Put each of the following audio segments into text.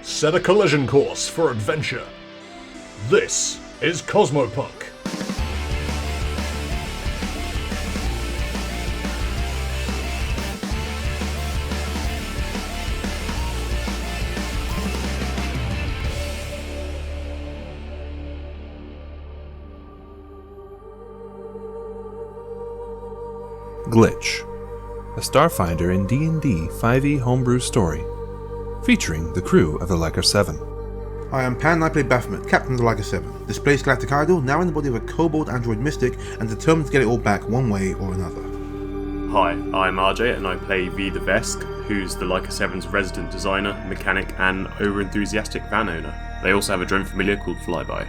Set a collision course for adventure. This is Cosmopunk. Glitch, a Starfinder in D&D 5e homebrew story, featuring the crew of the Leica 7. I am Pan and I play Baphomet, Captain of the Leica 7, displaced galactic idol, now in the body of a kobold android mystic and determined to get it all back one way or another. Hi, I'm RJ and I play V the Vesk, who's the Leica 7's resident designer, mechanic and over-enthusiastic van owner. They also have a drone familiar called Flyby.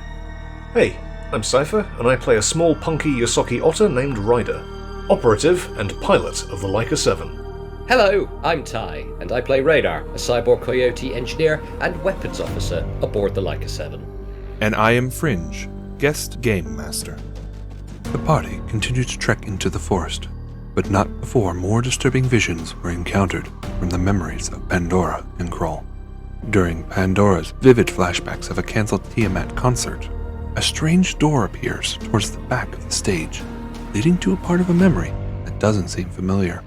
Hey, I'm Cypher, and I play a small punky Yosaki otter named Ryder, operative and pilot of the Leica 7. Hello, I'm Ty, and I play Radar, a cyborg coyote engineer and weapons officer aboard the Leica 7. And I am Fringe, guest game master. The party continued to trek into the forest, but not before more disturbing visions were encountered from the memories of Pandora and Kroll. During Pandora's vivid flashbacks of a cancelled Tiamat concert, a strange door appears towards the back of the stage, leading to a part of a memory that doesn't seem familiar.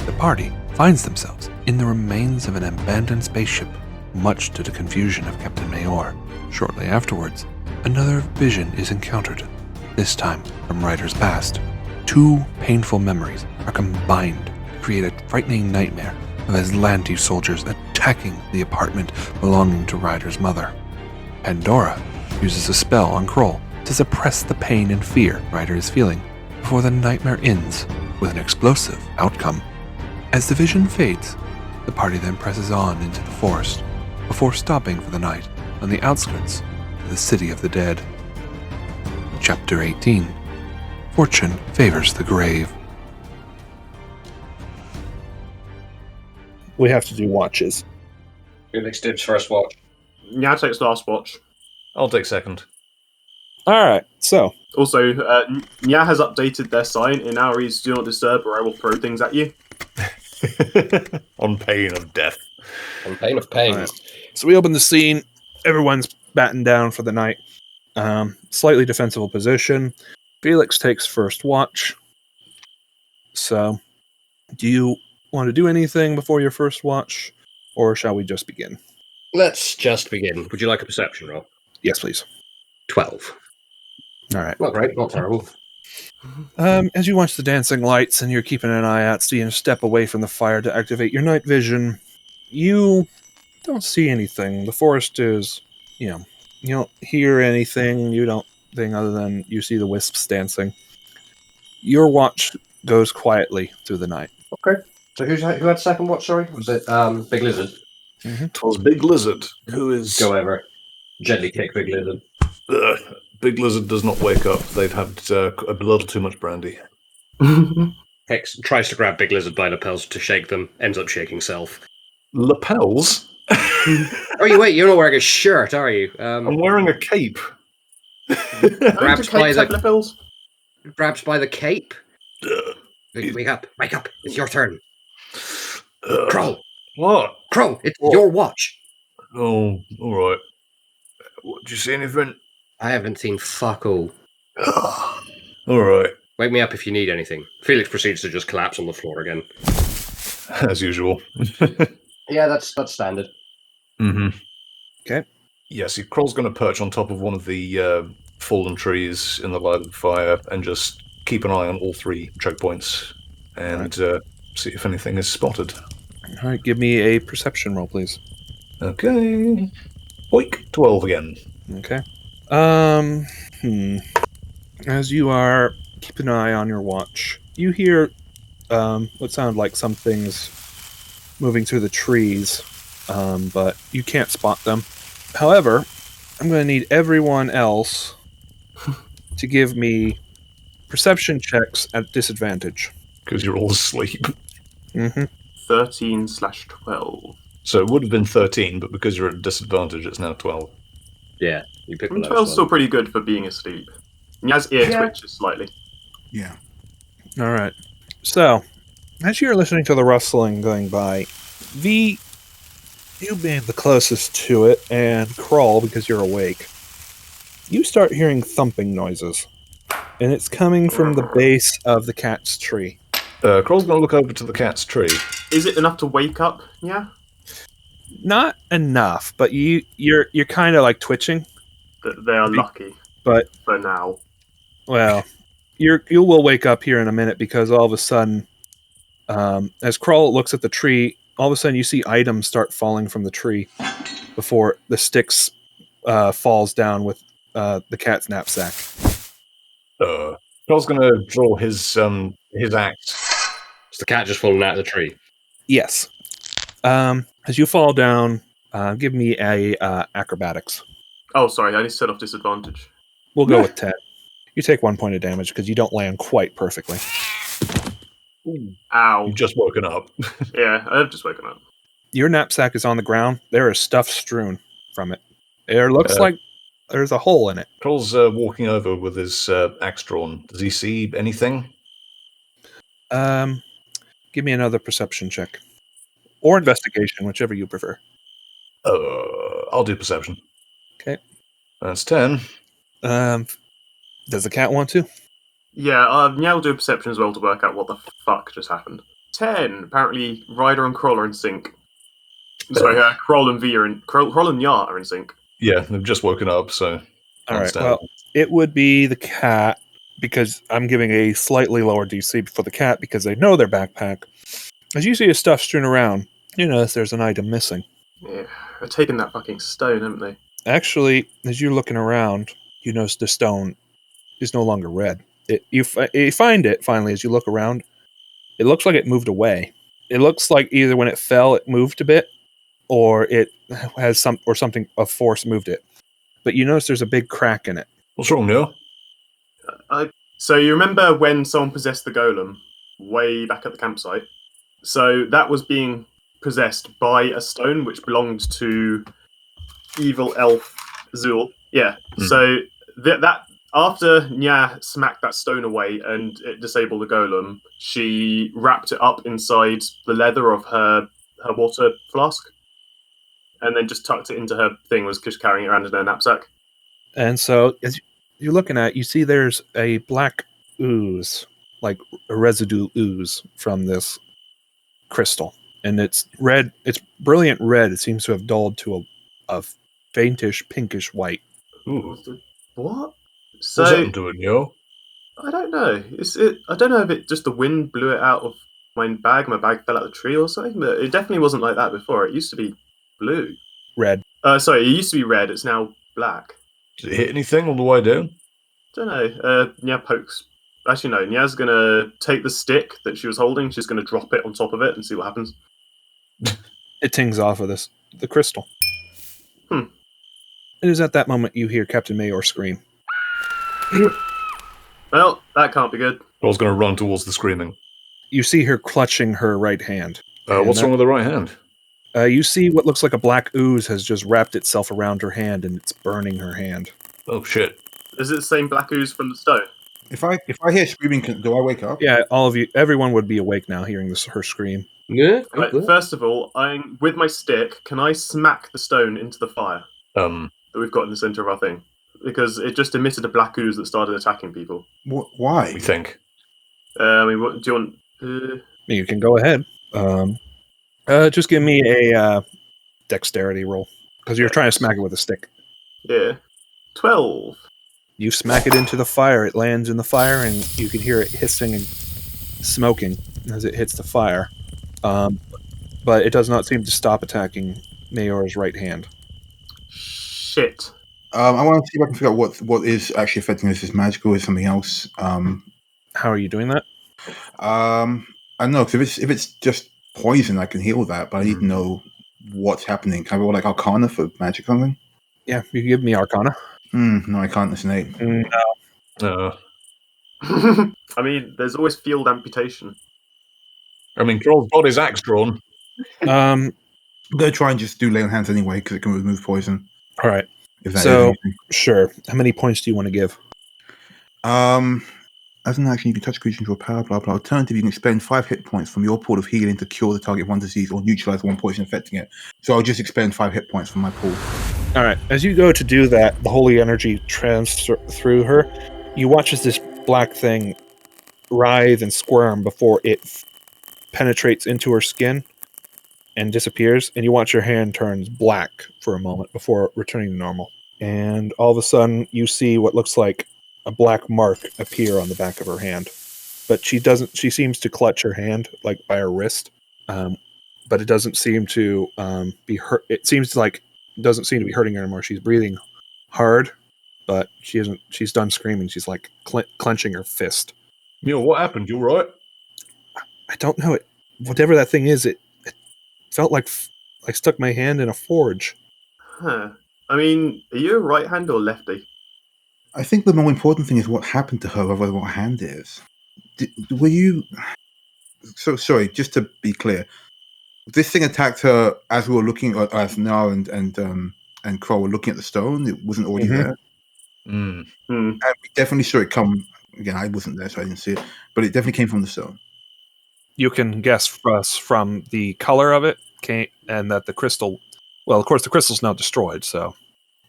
The party finds themselves in the remains of an abandoned spaceship, much to the confusion of Captain Meyor. Shortly afterwards, another vision is encountered, this time from Ryder's past. Two painful memories are combined to create a frightening nightmare of Aslanti soldiers attacking the apartment belonging to Ryder's mother. Pandora uses a spell on Kroll to suppress the pain and fear Ryder is feeling before the nightmare ends with an explosive outcome. As the vision fades, the party then presses on into the forest before stopping for the night on the outskirts of the City of the Dead. Chapter 18. Fortune Favors the Grave. We have to do watches. Who makes dibs first watch? Nya takes last watch. I'll take second. Alright, so. Also, Nya has updated their sign. In our reads, do not disturb or I will throw things at you. On pain of death. On pain of pain. Right. So we open the scene. Everyone's battened down for the night. Slightly defensible position. Felix takes first watch. So, do you want to do anything before your first watch? Or shall we just begin? Let's just begin. Would you like a perception roll? Yes, please. 12. Alright. Not great, not terrible. As you watch the dancing lights and you're keeping an eye out so you step away from the fire to activate your night vision, you don't see anything. The forest is, you don't hear anything, you don't think other than you see the wisps dancing. Your watch goes quietly through the night. Okay. So who had second watch, sorry? Was it Big Lizard? Mm-hmm. 'Twas Big Lizard, who is... Go over. Gently kick Big Lizard. Big Lizard does not wake up. They've had a little too much brandy. Hex tries to grab Big Lizard by lapels to shake them, ends up shaking self. Lapels? Oh, you're not wearing a shirt, are you? I'm wearing a cape. Grabs by the lapels. grabs by the cape. Wake up, it's your turn. Kroll, What? Kroll, it's your watch. Oh, alright. What, did you see anything? I haven't seen fuck all. Alright. Wake me up if you need anything. Felix proceeds to just collapse on the floor again. As usual. Yeah, that's standard. Mm-hmm. Okay. Yeah, see, Kroll's going to perch on top of one of the fallen trees in the light of the fire and just keep an eye on all three chokepoints and see if anything is spotted. Alright, give me a perception roll, please. Okay. Oik, 12 again. Okay. As you are keeping an eye on your watch, you hear what sound like some things moving through the trees, but you can't spot them. However, I'm going to need everyone else to give me perception checks at disadvantage. Because you're all asleep. Mm-hmm. 13/12. So it would have been 13, but because you're at a disadvantage, it's now 12. Yeah, you pick the lowest 12's still one. pretty good for being asleep. Nya's ear twitches slightly. Yeah. Alright. So, as you're listening to the rustling going by, V You being the closest to it, and Kroll, because you're awake, you start hearing thumping noises. And it's coming from the base of the cat's tree. Kroll's going to look over to the cat's tree. Is it enough to wake up? Yeah. Not enough, but you're kind of like twitching. They are lucky. But for now. Well, you will wake up here in a minute because all of a sudden, as Kroll looks at the tree, all of a sudden you see items start falling from the tree before the sticks falls down with the cat's knapsack. Kroll's going to draw his axe. Is the cat just fallen out of the tree? Yes. As you fall down, give me a acrobatics. Oh, sorry, I need to set off disadvantage. We'll go with 10. You take 1 point of damage because you don't land quite perfectly. Ow. You've just woken up. Yeah, I've just woken up. Your knapsack is on the ground. There is stuff strewn from it. It looks like there's a hole in it. Kroll's walking over with his axe drawn. Does he see anything? Give me another perception check. Or investigation, whichever you prefer. I'll do perception. Okay. That's 10. Does the cat want to? Yeah, I'll do a perception as well to work out what the fuck just happened. 10. Apparently, Ryder and Kroll are in sync. Sorry, Kroll and Kroll and Yar are in sync. Yeah, they've just woken up, so... All right, well, it would be the cat, because I'm giving a slightly lower DC for the cat because they know their backpack. As you see his stuff strewn around, you notice there's an item missing. Yeah, they've taken that fucking stone, haven't they? Actually, as you're looking around, you notice the stone is no longer red. You find it, finally, as you look around. It looks like it moved away. It looks like either when it fell, it moved a bit, or it has something of force moved it. But you notice there's a big crack in it. What's wrong, Neil? So you remember when someone possessed the golem way back at the campsite? So that was being possessed by a stone which belonged to evil elf Zul. Yeah. So that after Nya smacked that stone away and it disabled the golem, she wrapped it up inside the leather of her water flask, and then just tucked it into her thing. Was just carrying it around in her knapsack. And so, as you're looking at it, you see there's a black ooze, like a residue ooze from this crystal, and it's red. It's brilliant red. It seems to have dulled to a faintish pinkish white. Ooh. What? What's that doing, Neil? I don't know. I don't know if it just the wind blew it out of my bag. My bag fell out of the tree or something. But it definitely wasn't like that before. It used to be blue. Red. Sorry, it used to be red. It's now black. Did it hit anything on the way down? Don't know. Nya pokes. Actually, no. Nya's gonna take the stick that she was holding. She's gonna drop it on top of it and see what happens. It tings off of the crystal. It is at that moment you hear Captain Meyor scream. Well, that can't be good. I was going to run towards the screaming. You see her clutching her right hand. What's wrong with the right hand? You see what looks like a black ooze has just wrapped itself around her hand and it's burning her hand. Oh, shit. Is it the same black ooze from the stone? If I hear screaming, do I wake up? Yeah, all of you, everyone would be awake now hearing her scream. Yeah. Right, first of all, with my stick, can I smack the stone into the fire that we've got in the center of our thing? Because it just emitted a black ooze that started attacking people. Why? We think. What do you want? You can go ahead. Just give me a dexterity roll because you're trying to smack it with a stick. Yeah, 12. You smack it into the fire. It lands in the fire, and you can hear it hissing and smoking as it hits the fire. But it does not seem to stop attacking Mayor's right hand. Shit. I want to see if I can figure out what is actually affecting this. Is magical? Is something else? How are you doing that? I don't know. Because if it's just poison, I can heal that. But I need to know what's happening. Can I roll like Arcana for magic or something? Yeah, you can give me Arcana. No, I can't. It's an 8. No. I mean, there's always field amputation. I mean, Kroll's got his axe drawn. I'm going to try and just do lay on hands anyway because it can remove poison. All right. If that So, is anything. sure. How many points do you want to give? I As an action, you can touch creatures into a power, blah, blah. Alternative, you can expend 5 hit points from your pool of healing to cure the target of one disease or neutralize one poison affecting it. So I'll just expend 5 hit points from my pool. All right. As you go to do that, the holy energy transfer through her. You watch as this black thing writhe and squirm before it penetrates into her skin and disappears. And you watch your hand turns black for a moment before returning to normal. And all of a sudden, you see what looks like a black mark appear on the back of her hand. But she doesn't. She seems to clutch her hand like by her wrist, but it doesn't seem to be hurt. It seems like it doesn't seem to be hurting her anymore. She's breathing hard, but she isn't. She's done screaming. She's like clenching her fist. What happened? You all right? I don't know it. Whatever that thing is, it felt like I stuck my hand in a forge. Huh. I mean, are you a right hand or lefty? I think the more important thing is what happened to her rather than what hand is. Were you... So, sorry, just to be clear. This thing attacked her as we were looking at, as Nar and Kroll were looking at the stone. It wasn't already there. Mm. Hmm. And we definitely saw it come... Again, I wasn't there, so I didn't see it. But it definitely came from the stone. You can guess from the color of it, and that the crystal... Well, of course, the crystal's now destroyed, so...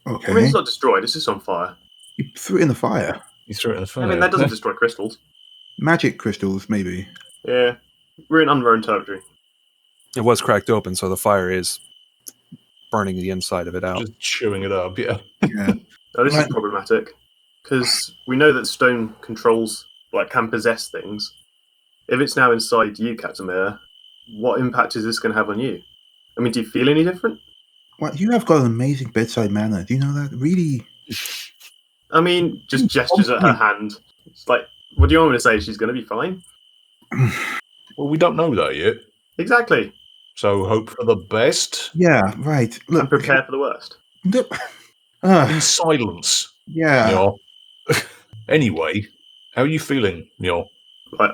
Okay. I mean, it's not destroyed, it's just on fire. You threw it in the fire. You threw it in the fire. I mean, that doesn't destroy crystals. Magic crystals, maybe. Yeah. We're in unknown territory. It was cracked open, so the fire is burning the inside of it out. Just chewing it up, yeah. Yeah. Now, this Right. is problematic, because we know that stone controls, can possess things. If it's now inside you, Captain Meyor, what impact is this going to have on you? I mean, do you feel any different? Well, you have got an amazing bedside manner. Do you know that? Really? I mean, just gestures at her hand. It's like, what do you want me to say? She's going to be fine? Well, we don't know that yet. Exactly. So hope for the best. Yeah, right. And Look, prepare for the worst. no, In silence. yeah. Anyway, how are you feeling, Meyor?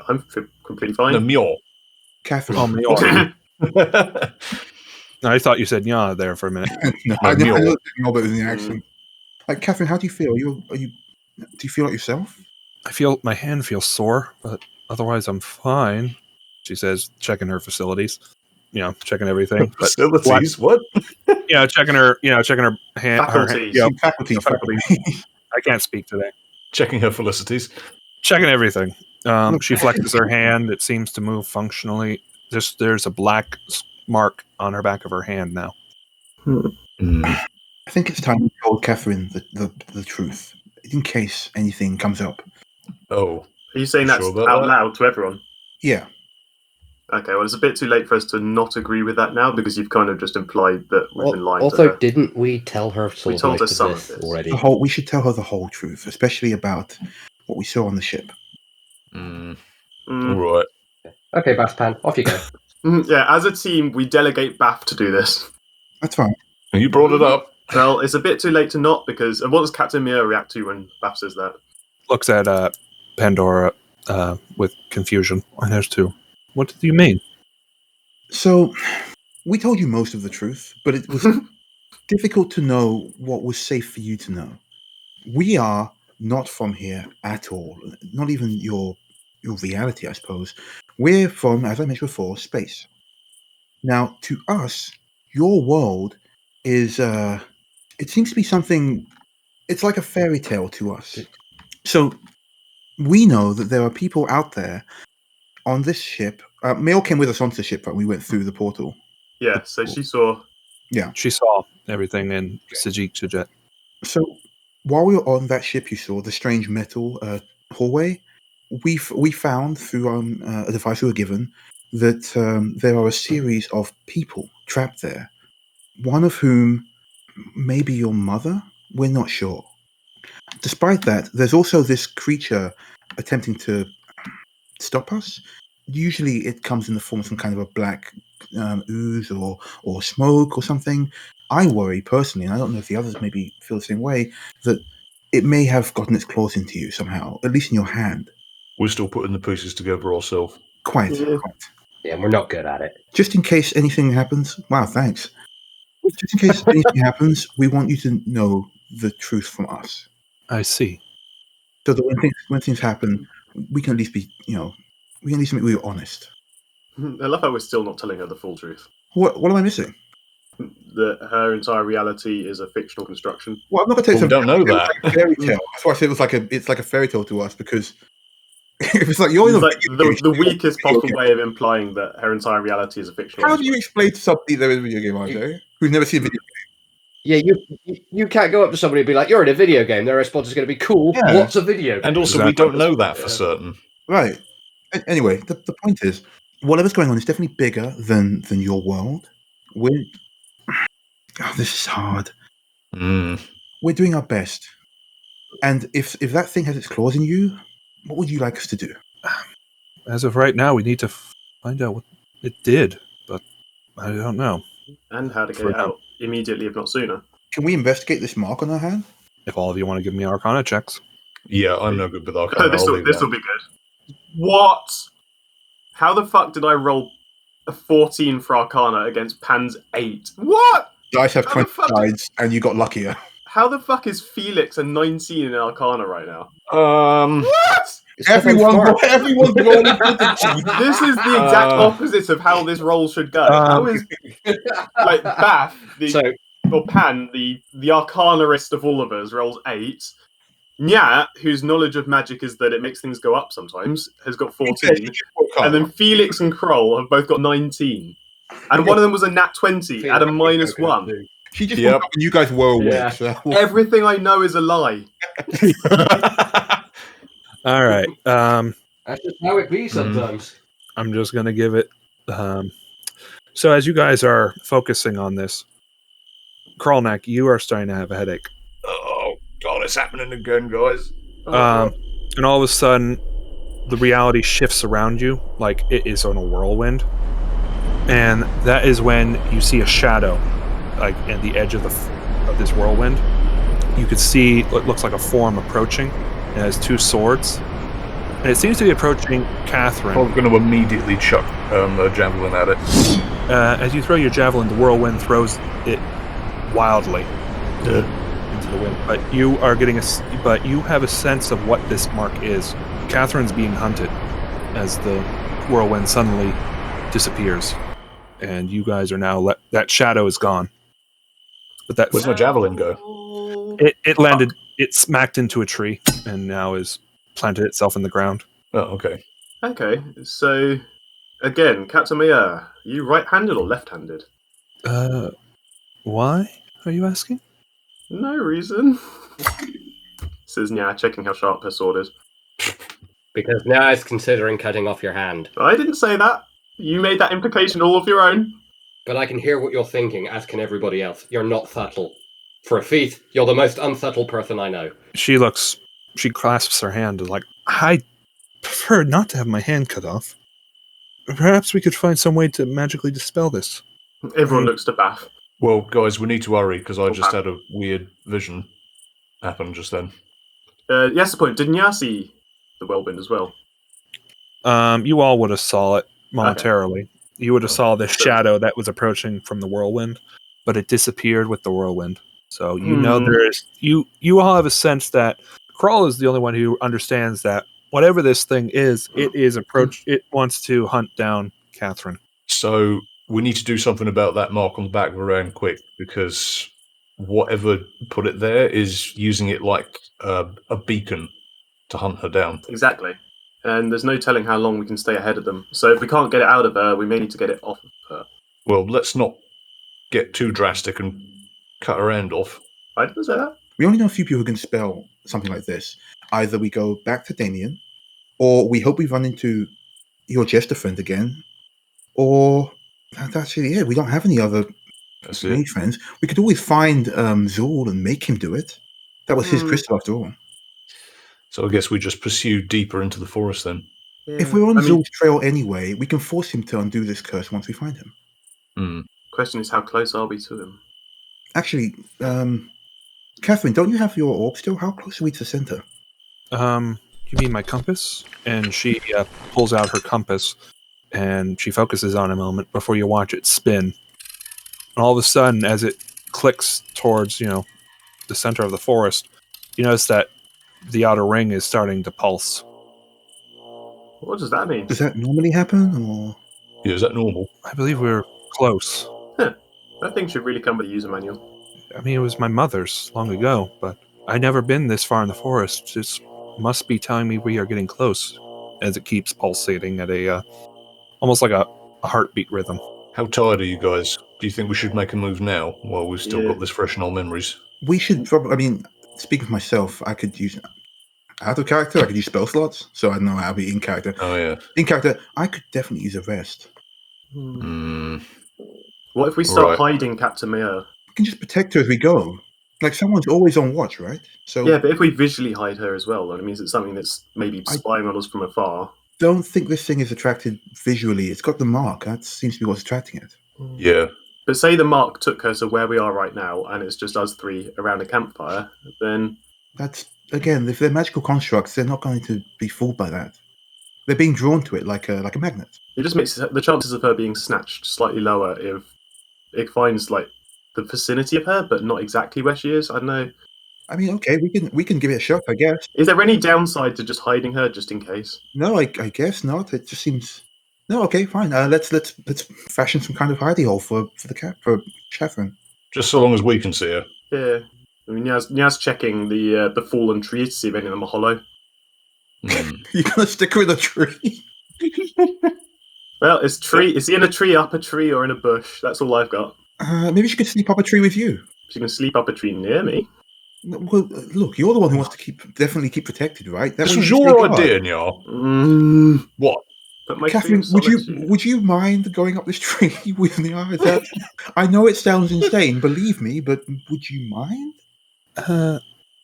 I'm completely fine. No, Meyor. Catherine. Oh, Meyor. I thought you said "yeah" there for a minute. No, No, I know Mule. but it was in the accent. Like, Catherine, how do you feel? Do you feel like yourself? My hand feels sore, but otherwise I'm fine. She says, checking her facilities. Checking everything. But Facilities? What? checking her hand. Faculties. Faculties. I can't speak today. Checking her felicities. Checking everything. She flexes her hand. It seems to move functionally. There's a black mark on her back of her hand now. I think it's time to tell Catherine the truth, in case anything comes up. Oh. Are you saying that's Sure about out that? loud to everyone? Yeah. Okay, well, it's a bit too late for us to not agree with that now because you've kind of just implied that we've been lying to Also, her. didn't we tell her We of told most her some of of this this. already? We should tell her the whole truth, especially about what we saw on the ship. All Mm. right. Okay, Baspan, off you go. Yeah, as a team, we delegate Bath to do this. That's fine. You brought it up. Well, it's a bit too late to not because... And what does Captain Meyor react to when Bath says that? Looks at Pandora with confusion. And there's two. What do you mean? So, we told you most of the truth, but it was difficult to know what was safe for you to know. We are not from here at all. Not even your reality, I suppose. We're from, as I mentioned before, space. Now, to us, your world is, it seems to be something, it's like a fairy tale to us. So, we know that there are people out there on this ship. Meyor came with us onto the ship, right? We went through the portal. Yeah, so she saw... She saw everything in Sajik Shajet. So, while we were on that ship, you saw the strange metal hallway. We found through a device we were given that there are a series of people trapped there. One of whom may be your mother. We're not sure. Despite that, there's also this creature attempting to stop us. Usually, it comes in the form of some kind of a black ooze or smoke or something. I worry personally, and I don't know if the others maybe feel the same way, that it may have gotten its claws into you somehow, at least in your hand. We're still putting the pieces together ourselves. Quite. Yeah, we're not good at it. Just in case anything happens. Wow, thanks. Just in case anything happens, we want you to know the truth from us. I see. So that when things happen, we can at least be, we can at least make we honest. I love how we're still not telling her the full truth. What am I missing? That her entire reality is a fictional construction. Well, I'm not going to tell you Well, we don't know It's like a fairy tale. That's why I said it's like a fairy tale to us, because if it's like you're in It's a like video game, the weakest possible way of implying that her entire reality is a fictional. how do you explain to somebody there is a video game, RJ, who's never seen a video Yeah, you can't go up to somebody and be like, "You're in a video game." Their response is going to be, "Cool. Yeah. What's a video game?" And also, we don't know that for certain. Right. Anyway, the point is, whatever's going on is definitely bigger than your world. This is hard. We're doing our best. And if that thing has its claws in you, what would you like us to do? As of right now, we need to find out what it did, but I don't know. And how to get it out immediately, if not sooner. Can we investigate this mark on our hand? If all of you want to give me Arcana checks. Yeah, I'm no good with Arcana. This will be good. What? How the fuck did I roll a 14 for Arcana against Pan's 8? What? Dice have How 20 the fuck sides, and you got luckier. How the fuck is Felix a 19 in Arcana right now? What? Everyone's rolling for This is the exact opposite of how this roll should go. How is like Bath, or Pan, the Arcanarist of all of us, rolls 8. Nyat, whose knowledge of magic is that it makes things go up sometimes, has got 14. And then Felix and Kroll have both got 19. And one of them was a nat 20 at a -1. She just woke up and you guys were awake. Yeah. So. Everything I know is a lie. All right. That's just how it be sometimes. I'm just going to give it. So as you guys are focusing on this, Krolnak, you are starting to have a headache. Oh, God, it's happening again, guys. And all of a sudden, the reality shifts around you like it is on a whirlwind. And that is when you see a shadow, like at the edge of this whirlwind. You could see what looks like a form approaching. It has 2 swords. And it seems to be approaching Catherine. I'm going to immediately chuck a javelin at it. As you throw your javelin, the whirlwind throws it wildly into the wind. But you are but you have a sense of what this mark is. Catherine's being hunted as the whirlwind suddenly disappears, and you guys are now that shadow is gone. But Where's my javelin go? It landed. It smacked into a tree and now is planted itself in the ground. Oh, okay. Okay, so again, Captain Meyor, you right-handed or left-handed? Why are you asking? No reason. Says Nya, checking how sharp her sword is. Because now it's considering cutting off your hand. I didn't say that. You made that implication all of your own. But I can hear what you're thinking, as can everybody else. You're not subtle. For a feat, you're the most unsubtle person I know. She clasps her hand and like, I prefer not to have my hand cut off. Perhaps we could find some way to magically dispel this. Everyone looks to Bath. Well, guys, we need to hurry because I just had a weird vision happen just then. Yes, the point. Did Nya see the whirlwind as well? You all would have saw it momentarily. Okay. You would have saw this shadow that was approaching from the whirlwind, but it disappeared with the whirlwind. So you know there is you all have a sense that Kroll is the only one who understands that whatever this thing is, it wants to hunt down Catherine. So we need to do something about that mark on the back of her hand quick, because whatever put it there is using it like a beacon to hunt her down. Exactly. And there's no telling how long we can stay ahead of them. So if we can't get it out of her, we may need to get it off of her. Well, let's not get too drastic and cut her hand off. I didn't say that. We only know a few people who can spell something like this. Either we go back to Damien, or we hope we run into your jester friend again, or that's really it. We don't have any other friends. We could always find Zul and make him do it. That was his crystal after all. So I guess we just pursue deeper into the forest then. Yeah. If we're on Zul's trail anyway, we can force him to undo this curse once we find him. Question is, how close are we to him? Actually, Catherine, don't you have your orb still? How close are we to the center? You mean my compass? And she pulls out her compass and she focuses on a moment before you watch it spin. And all of a sudden, as it clicks towards, the center of the forest, you notice that the outer ring is starting to pulse. What does that mean? Does that normally happen, or? Yeah, is that normal? I believe we're close. That thing should really come with a user manual. I mean, it was my mother's long ago, but I'd never been this far in the forest. It must be telling me we are getting close, as it keeps pulsating at a almost like a heartbeat rhythm. How tired are you guys? Do you think we should make a move now while we've still got this fresh in our memories? We should probably. I mean, speaking for myself, I could use out of character. I could use spell slots, so I know how to be in character. Oh yeah. In character, I could definitely use a rest. What if we start hiding Captain Meyor? We can just protect her as we go. Like someone's always on watch, right? So yeah, but if we visually hide her as well, that means it's something that's maybe spying on us from afar. Don't think this thing is attracted visually. It's got the mark. That seems to be what's attracting it. Yeah. But say the mark took her to where we are right now, and it's just us three around a campfire, then... That's, again, if they're magical constructs, they're not going to be fooled by that. They're being drawn to it like a magnet. It just makes the chances of her being snatched slightly lower if it finds, like, the vicinity of her, but not exactly where she is. I don't know. I mean, okay, we can give it a shot, I guess. Is there any downside to just hiding her, just in case? No, I guess not. It just seems... No, okay, fine. Let's fashion some kind of hidey hole for Catherine. Just so long as we can see her. Yeah. I mean, Niaz checking the fallen trees to see if any of them are hollow. You're gonna stick her in a tree? Well, is he in a tree, up a tree, or in a bush? That's all I've got. Maybe she could sleep up a tree with you. She can sleep up a tree near me. Well, look, you're the one who wants to definitely keep protected, right? This was your idea, Nya. What? But Catherine, would you mind going up this tree with me? I know it sounds insane, believe me, but would you mind?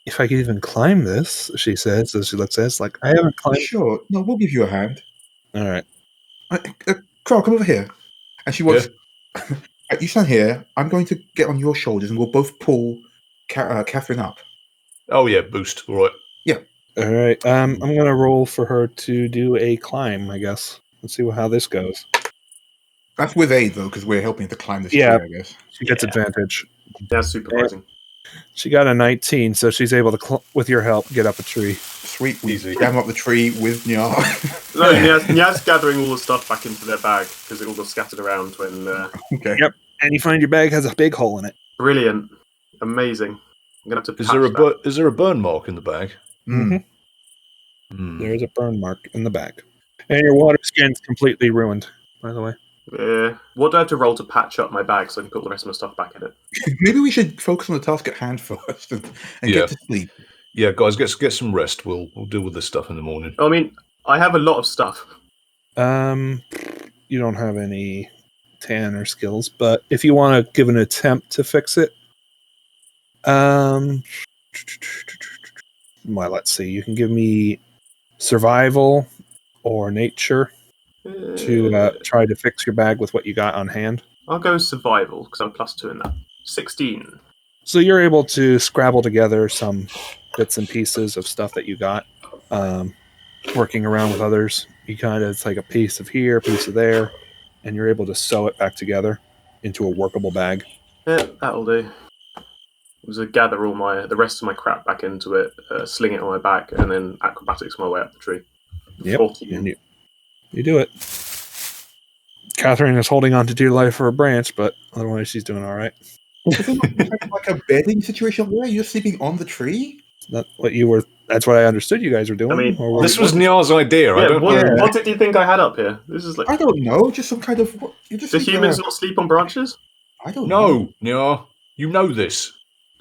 If I could even climb this, she says, as she looks at us, like, I haven't climbed. Sure, no, we'll give you a hand. All right. Kroll, come over here. And she wants... Yeah. You stand here, I'm going to get on your shoulders and we'll both pull Catherine up. Oh yeah, boost, all right. Yeah. All right, I'm going to roll for her to do a climb, I guess. Let's see how this goes. That's with aid, though, because we're helping to climb this tree, I guess. She gets advantage. That's supervising. She got a 19, so she's able to, with your help, get up a tree. Sweet. Easy. Climb up the tree with Nya. No, Nyaz gathering all the stuff back into their bag, because it all got scattered around when... Okay. Yep, and you find your bag has a big hole in it. Brilliant. Amazing. I'm going to have to Is there a burn mark in the bag? Mm-hmm. There is a burn mark in the bag. And your water skin's completely ruined, by the way. Yeah. What do I have to roll to patch up my bag so I can put the rest of my stuff back in it? Maybe we should focus on the task at hand first and get to sleep. Yeah, guys, get some rest. We'll deal with this stuff in the morning. I mean, I have a lot of stuff. You don't have any Tanner skills, but if you want to give an attempt to fix it, well, let's see. You can give me survival or nature to try to fix your bag with what you got on hand. I'll go survival because I'm +2 in that. 16. So you're able to scrabble together some bits and pieces of stuff that you got. Working around with others, you kind of take a piece of here, a piece of there, and you're able to sew it back together into a workable bag. Yeah, that'll do. It was to gather all the rest of my crap back into it, sling it on my back, and then acrobatics my way up the tree. Yep, and you do it. Catherine is holding on to dear life for a branch, but otherwise she's doing all right. Is it like a bedding situation where you're sleeping on the tree? That's what I understood you guys were doing. I mean, this was Nya's idea. Yeah, what did you think I had up here? This is like I don't know, just some kind of. Do humans not sleep on branches? I don't know. No, Nya, you know this.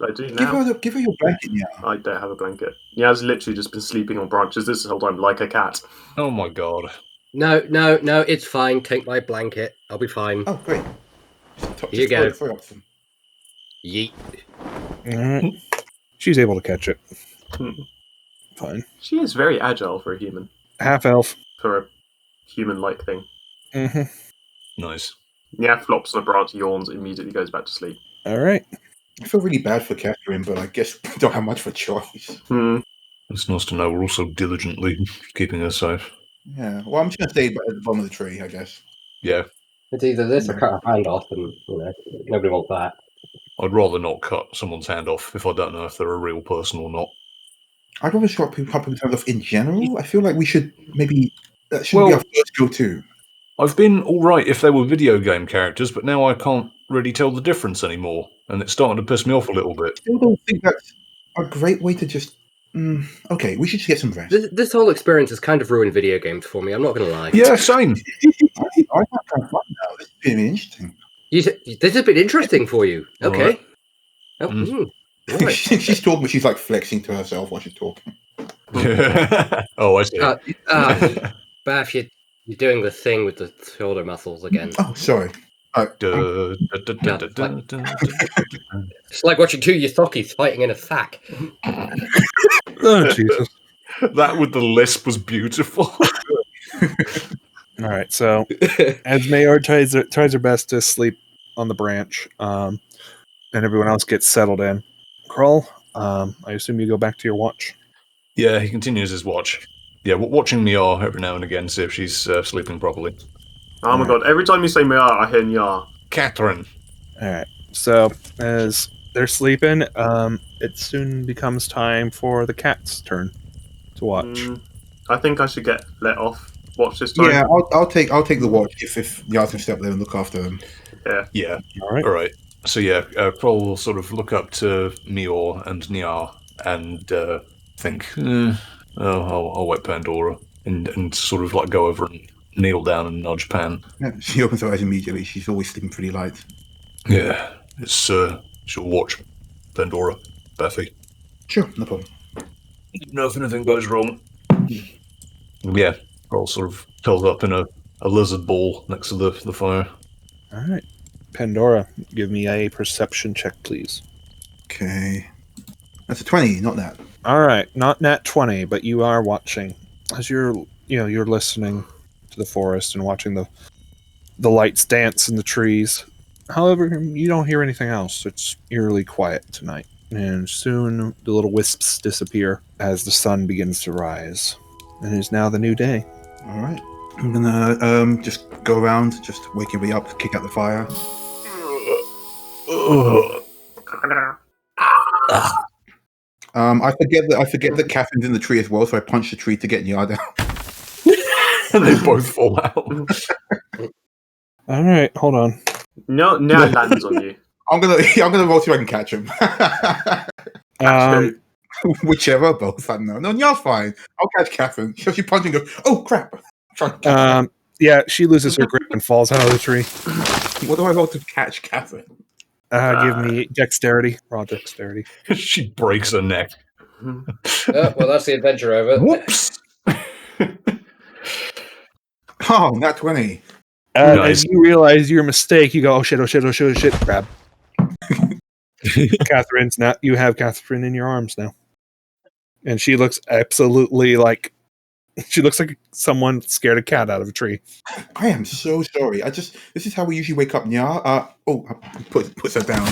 I do now. Give her your blanket, Nya. I don't have a blanket. Nya's literally just been sleeping on branches this whole time like a cat. Oh my god. No, it's fine. Take my blanket. I'll be fine. Oh, great. Here you go. Yeet. All right. She's able to catch it. Fine. She is very agile for a human. Half elf. For a human-like thing. Mm-hmm. Nice. Nya flops on a branch, yawns, immediately goes back to sleep. All right. I feel really bad for Catherine, but I guess we don't have much of a choice. It's nice to know we're also diligently keeping her safe. Yeah. Well, I'm just going to stay at the bottom of the tree, I guess. Yeah. It's either this or cut her hand off, and nobody wants that. I'd rather not cut someone's hand off if I don't know if they're a real person or not. I'd rather cut people's hands off in general. I feel like we should maybe That should be our first go-to. I've been all right if they were video game characters, but now I can't really tell the difference anymore, and it's starting to piss me off a little bit. I still don't think that's a great way to just... okay, we should just get some rest. This whole experience has kind of ruined video games for me. I'm not going to lie. Yeah, same. I'm not trying to fun now. This is pretty interesting. This has been interesting for you. Okay. Right. Right. She's talking, but she's like flexing to herself while she's talking. Oh, I see. Bath, you're doing the thing with the shoulder muscles again. Oh, sorry. It's like watching two Yuthokis fighting in a sack. Oh, Jesus. That with the lisp was beautiful. All right, so as Mayor tries her best to sleep on the branch, and everyone else gets settled in, Kroll, I assume you go back to your watch? Yeah, he continues his watch. Yeah, watching Meyor every now and again, see if she's sleeping properly. Oh my god, every time you say Meyor, I hear Nyar. Catherine. All right, so as they're sleeping, it soon becomes time for the cat's turn to watch. I think I should get let off watch this time. Yeah, I'll take the watch if Yaz can step there and look after them. Yeah. All right. All right. So yeah, Kroll will sort of look up to Meyor and Nyar and think, I'll wait Pandora, and sort of like go over and kneel down and nudge Pan. Yeah, she opens her eyes immediately. She's always sleeping pretty light. Yeah, it's she'll watch Pandora, Buffy. Sure, no problem. No, if anything goes wrong. Yeah, Kroll sort of curled up in a lizard ball next to the fire. All right. Pandora, give me a perception check, please. Okay. That's a 20, not that. All right, not nat 20, but you are watching. As you're listening to the forest and watching the lights dance in the trees. However, you don't hear anything else. It's eerily quiet tonight. And soon the little wisps disappear as the sun begins to rise. And it is now the new day. All right. I'm gonna just go around, just wake everybody up, kick out the fire. I forget that Catherine's in the tree as well, so I punch the tree to get Nyar down. And they both fall out. All right, hold on. No, now it lands on you. I'm gonna roll see if I can catch him. Whichever, both. I don't know. No, Nyar's fine. I'll catch Catherine. So she punches and goes, "Oh crap!" Yeah, she loses her grip and falls out of the tree. What do I roll to catch Catherine? Give me dexterity. Raw dexterity. She breaks her neck. Well, that's the adventure over. Whoops! Oh, not 20. Nice. As you realize your mistake, you go, oh shit, grab. Catherine's now, you have Catherine in your arms now. And she looks absolutely like, she looks like someone scared a cat out of a tree. I am so sorry. This is how we usually wake up Nyar. Puts her down.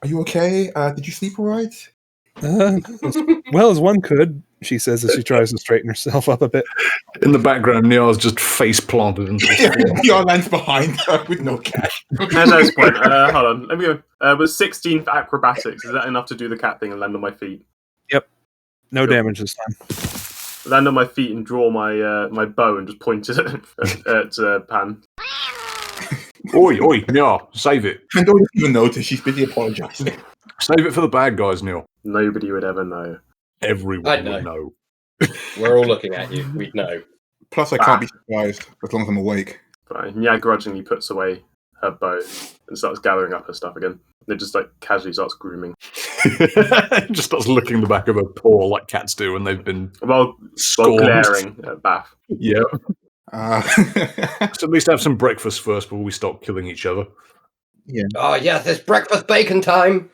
Are you okay? Did you sleep all right? Well as one could, she says as she tries to straighten herself up a bit. In the background, Nyar's just face planted into the floor. Nyar lands behind her with no cash. That's point. Hold on. Let me go. Was 16 for acrobatics. Is that enough to do the cat thing and land on my feet? Yep. No damage this time. Land on my feet and draw my my bow and just point it at Pan. Oi, Nyar, save it. I don't even notice. She's busy apologizing. Save it for the bad guys, Neil. Nobody would ever know. Everyone would know. We're all looking at you. We'd know. Plus, I can't be surprised as long as I'm awake. Right. Nya grudgingly puts away her bow and starts gathering up her stuff again. And it just like casually starts grooming. Just starts licking the back of her paw like cats do when they've been while glaring at Bath. Yeah. So at least have some breakfast first before we start killing each other. Yeah. Oh, yes, it's breakfast bacon time.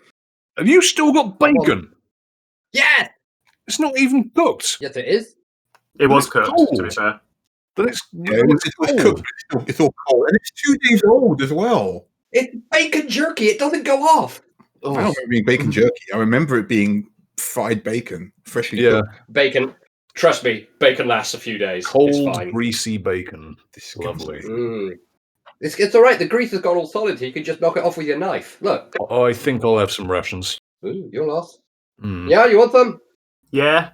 Have you still got bacon? Yes! It's not even cooked. Yes, it is. It was cooked, to be fair. But it's cooked. It's all cold. And it's 2 days old as well. It's bacon jerky. It doesn't go off. I don't remember it being bacon jerky. I remember it being fried bacon, freshly cooked. Bacon. Trust me, bacon lasts a few days. Cold, it's fine. greasy bacon. Lovely. It's all right. The grease has got all solid, so you can just knock it off with your knife. Look. I think I'll have some rations. Ooh, you're lost. Yeah, you want them? Yeah.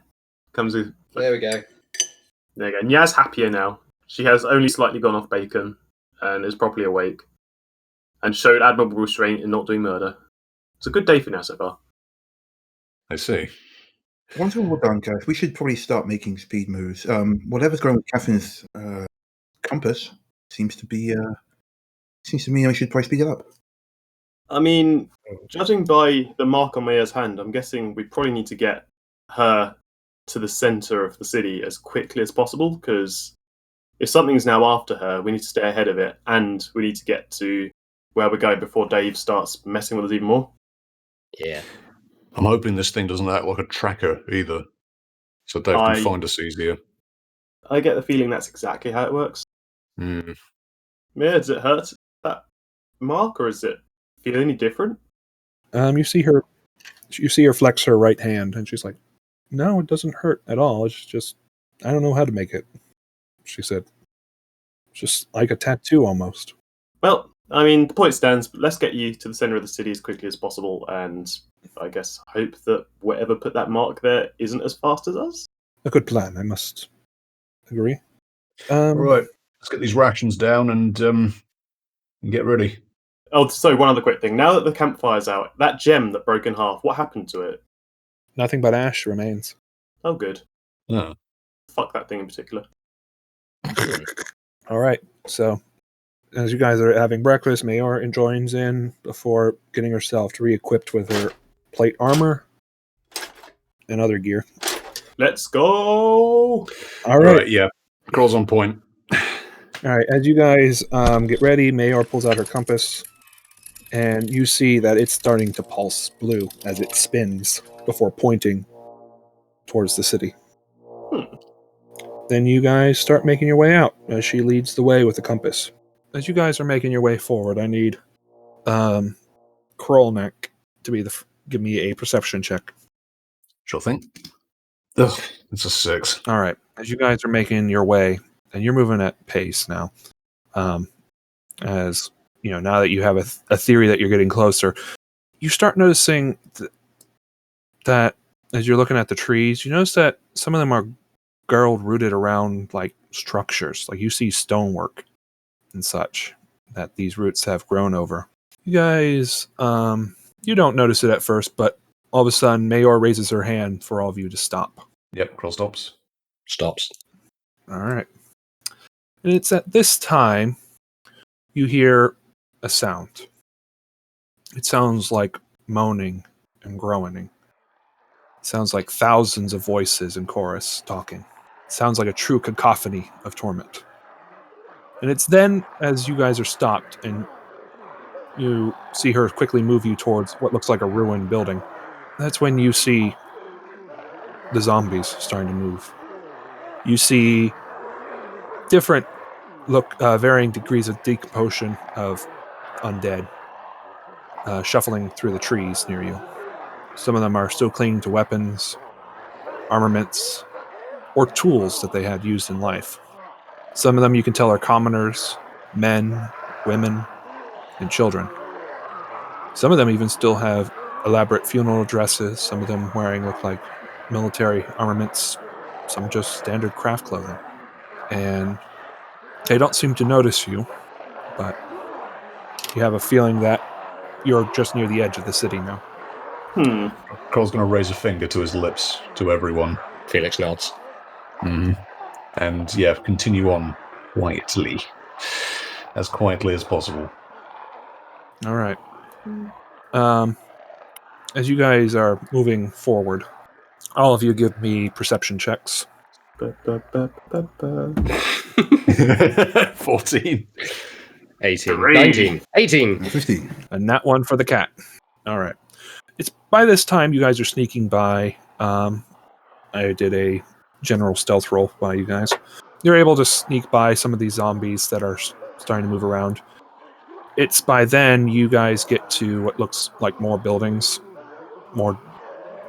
Comes with. There we go. There you go. Nya's happier now. She has only slightly gone off bacon and is properly awake, and showed admirable restraint in not doing murder. It's a good day for now so far. I see. Once we're all done, guys, we should probably start making speed moves. Whatever's going with Catherine's compass seems to be. Seems to me we should probably speed it up. I mean, judging by the mark on Mayor's hand, I'm guessing we probably need to get her to the center of the city as quickly as possible, because if something's now after her, we need to stay ahead of it, and we need to get to where we're going before Dave starts messing with us even more. Yeah. I'm hoping this thing doesn't act like a tracker either, so Dave can find us easier. I get the feeling that's exactly how it works. Hmm. Yeah, does it hurt, that mark, or is it feel any different? You see her flex her right hand, and she's like, "No, it doesn't hurt at all. It's just I don't know how to make it." She said, "Just like a tattoo almost." Well, I mean, the point stands, but let's get you to the center of the city as quickly as possible, and I guess hope that whatever put that mark there isn't as fast as us. A good plan, I must agree. All right, let's get these rations down and get ready. Oh, so one other quick thing. Now that the campfire's out, that gem that broke in half, what happened to it? Nothing but ash remains. Oh, good. Oh. Fuck that thing in particular. All right, so as you guys are having breakfast, Mayor joins in before getting herself re-equipped with her plate armor and other gear. Let's go! All right, yeah. Kroll's on point. All right, as you guys get ready, Mayor pulls out her compass, and you see that it's starting to pulse blue as it spins before pointing towards the city. Then you guys start making your way out as she leads the way with the compass. As you guys are making your way forward, I need Krollneck to give me a perception check. Sure thing. Ugh, it's a 6. All right, as you guys are making your way, and you're moving at pace now, as you know, now that you have a theory that you're getting closer, you start noticing that as you're looking at the trees, you notice that some of them are girdled, rooted around like structures. Like you see stonework and such that these roots have grown over. You guys, you don't notice it at first, but all of a sudden, Mayor raises her hand for all of you to stop. Yep, Kroll stops. Stops. All right. And it's at this time you hear a sound. It sounds like moaning and groaning. It sounds like thousands of voices in chorus talking. It sounds like a true cacophony of torment. And it's then, as you guys are stopped and you see her quickly move you towards what looks like a ruined building, that's when you see the zombies starting to move. You see different varying degrees of decomposition of undead shuffling through the trees near you. Some of them are still clinging to weapons, armaments, or tools that they had used in life. Some of them you can tell are commoners, men, women, and children. Some of them even still have elaborate funeral dresses. Some of them look like military armaments. Some just standard craft clothing. And they don't seem to notice you, but you have a feeling that you're just near the edge of the city now. Kroll's going to raise a finger to his lips to everyone. Felix nods. Mm-hmm. And yeah, continue on quietly. As quietly as possible. All right. As you guys are moving forward, all of you give me perception checks. 14. 18. Great. 19. 18. 15. And that one for the cat. All right. It's by this time you guys are sneaking by. I did a general stealth roll by you guys. You're able to sneak by some of these zombies that are starting to move around. It's by then you guys get to what looks like more buildings, more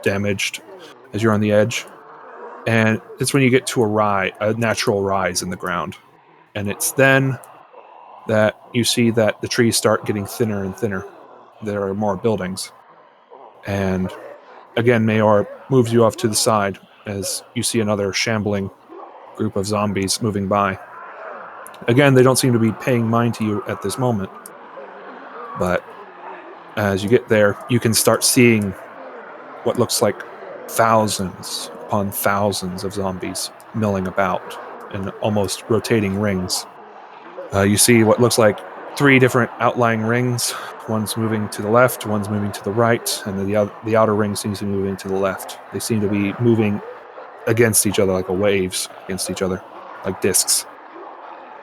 damaged as you're on the edge. And it's when you get to a natural rise in the ground. And it's then that you see that the trees start getting thinner and thinner. There are more buildings. And again, Mayor moves you off to the side as you see another shambling group of zombies moving by. Again, they don't seem to be paying mind to you at this moment. But as you get there, you can start seeing what looks like thousands upon thousands of zombies milling about in almost rotating rings. You see what looks like 3 different outlying rings. One's moving to the left, one's moving to the right, and the outer ring seems to be moving to the left. They seem to be moving against each other like waves against each other, like discs.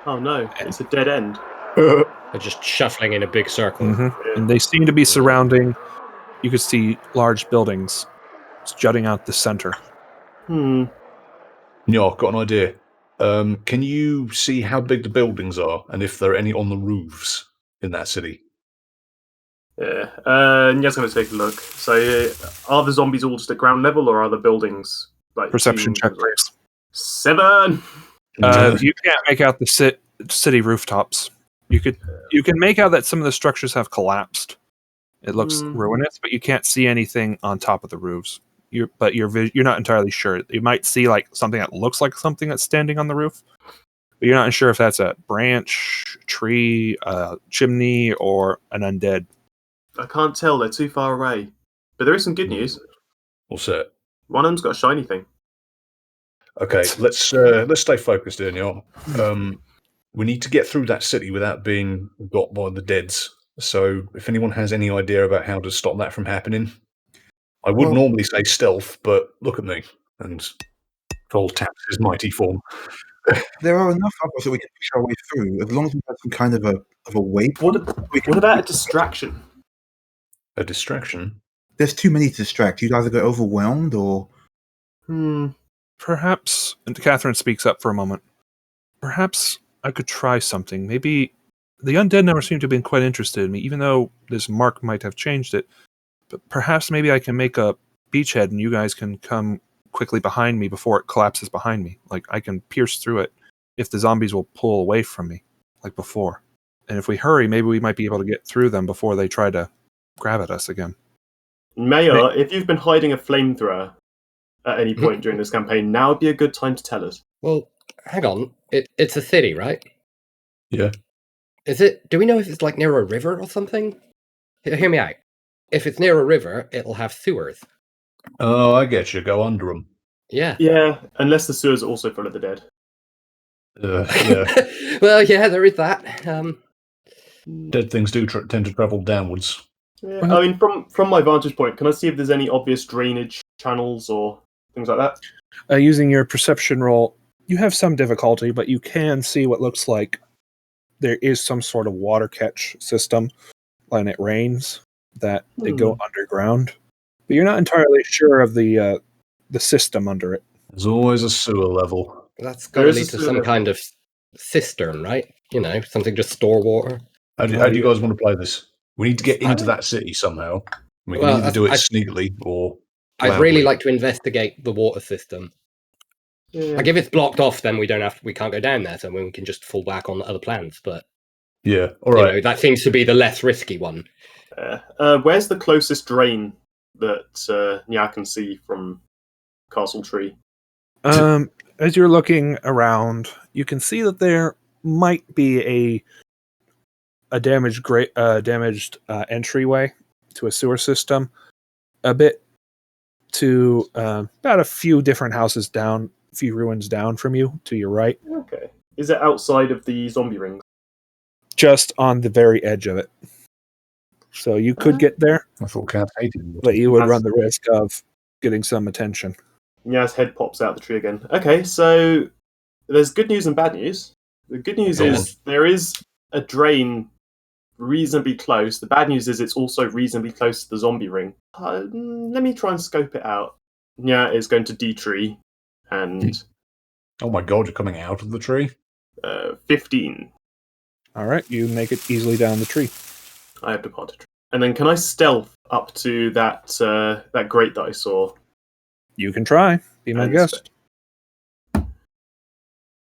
Oh no, it's a dead end. They're just shuffling in a big circle. Mm-hmm. And they seem to be surrounding, you could see large buildings jutting out the center. Yeah, I've got an idea. Can you see how big the buildings are and if there are any on the roofs in that city? Yeah. Nya's going to take a look. So, are the zombies all just at ground level, or are the buildings like Perception check, please. 7? You can't make out the city rooftops. You can make out that some of the structures have collapsed. It looks ruinous, but you can't see anything on top of the roofs. You're not entirely sure. You might see like something that looks like something that's standing on the roof, but you're not sure if that's a branch, tree, chimney, or an undead. I can't tell. They're too far away. But there is some good news. What's that? One of them's got a shiny thing. Okay, let's stay focused here, Neil. We need to get through that city without being got by the deads. So, if anyone has any idea about how to stop that from happening, I would normally say stealth, but look at me. And Kroll taps his mighty form. There are enough of us that we can push our way through, as long as we have some kind of a way. What about a distraction? A distraction? There's too many to distract. You'd either get overwhelmed or... Perhaps, and Catherine speaks up for a moment, perhaps I could try something. Maybe the undead never seem to have been quite interested in me, even though this mark might have changed it. But perhaps maybe I can make a beachhead and you guys can come quickly behind me before it collapses behind me. Like, I can pierce through it if the zombies will pull away from me, like before. And if we hurry, maybe we might be able to get through them before they try to grab at us again. Mayor, if you've been hiding a flamethrower at any point during this campaign, now would be a good time to tell us. Well, hang on. It's a city, right? Yeah. Do we know if it's like near a river or something? Hear me out. If it's near a river, it'll have sewers. Oh, I get you. Go under them. Yeah. Yeah, unless the sewers are also full of the dead. Yeah. Well, yeah, there is that. Dead things do tend to travel downwards. Yeah. I mean, from my vantage point, can I see if there's any obvious drainage channels or things like that? Using your perception roll, you have some difficulty, but you can see what looks like there is some sort of water catch system when it rains that they go underground. But you're not entirely sure of the system under it. There's always a sewer level. That's got to lead to some kind of cistern, right? You know, something to store water. How do you guys want to play this? We need to get into that city somehow. We can either do it sneakily or... I'd really like to investigate the water system. Yeah. Like, if it's blocked off, then we can't go down there, so we can just fall back on other plans. But yeah, all right. You know, that seems to be the less risky one. Where's the closest drain that Nya can see from Castle Tree? As you're looking around, you can see that there might be a damaged entryway to a sewer system, a bit to about a few different houses down, a few ruins down from you to your right. Okay. Is it outside of the zombie ring? Just on the very edge of it. So you could get there. I thought Cat hated it. But you would run the risk of getting some attention. Nya's head pops out the tree again. Okay, so there's good news and bad news. The good news is there is a drain reasonably close. The bad news is it's also reasonably close to the zombie ring. Let me try and scope it out. Nya is going to D-tree and... Oh my god, you're coming out of the tree? 15. Alright, you make it easily down the tree. I have departed. And then can I stealth up to that grate that I saw? You can try. Be my guest.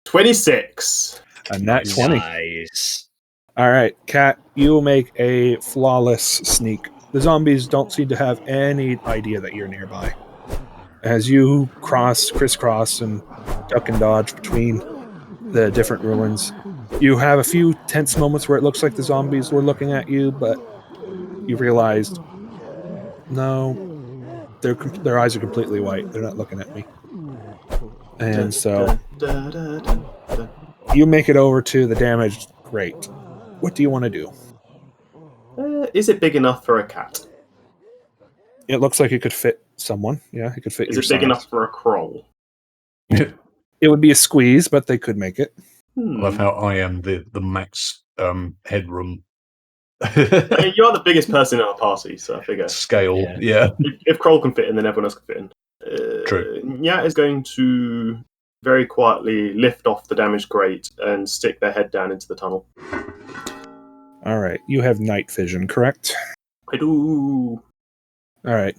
26. A nat 20. Nice. Alright, Cat, you will make a flawless sneak. The zombies don't seem to have any idea that you're nearby. As you crisscross, and duck and dodge between the different ruins, You have a few tense moments where it looks like the zombies were looking at you, but you realized, no, their eyes are completely white. They're not looking at me. And so you make it over to the damaged grate. What do you want to do? Is it big enough for a cat? It looks like it could fit someone. Yeah, it could fit Is your it big size. enough for a Kroll? It would be a squeeze, but they could make it. I love how I am the max headroom I mean, you are the biggest person in our party, so I figure scale. Yeah. if Kroll can fit in, then everyone else can fit in. True. Nyat is going to very quietly lift off the damaged grate and stick their head down into the tunnel. All right. You have night vision, correct? I do. All right.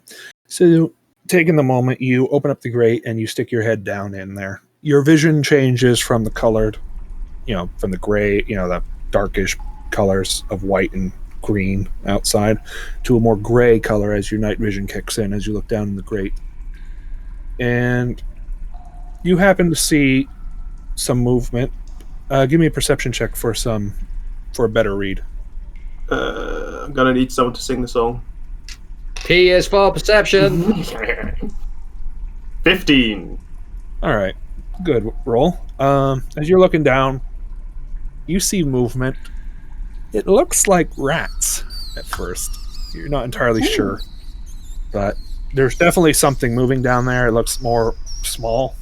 So, taking the moment, you open up the grate and you stick your head down in there. Your vision changes from the colored, from the gray, the darkish colors of white and green outside to a more gray color as your night vision kicks in as you look down in the grate. And you happen to see some movement. Give me a perception check for a better read. I'm going to need someone to sing the song. P is for perception. 15. All right. Good roll. As you're looking down, you see movement. It looks like rats at first. You're not entirely sure. But there's definitely something moving down there. It looks more small,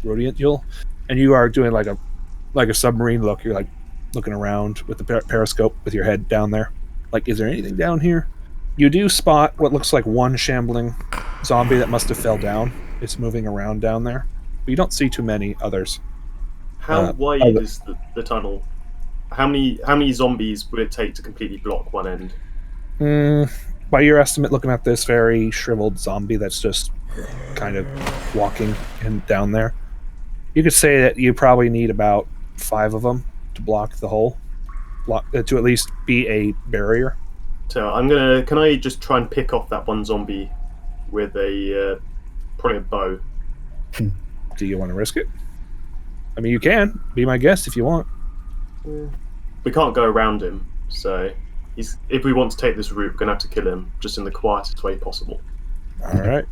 rodential. And you are doing like a submarine look. You're like looking around with the periscope with your head down there. Like, is there anything down here? You do spot what looks like one shambling zombie that must have fell down. It's moving around down there. But you don't see too many others. How wide is the tunnel? How many zombies would it take to completely block one end? By your estimate, looking at this very shriveled zombie that's just kind of walking down there, you could say that you probably need about 5 of them to block the hole, to at least be a barrier. So can I just try and pick off that one zombie with probably a bow? Do you want to risk it? I mean, you can. Be my guest if you want. We can't go around him, so if we want to take this route, we're going to have to kill him just in the quietest way possible. All right.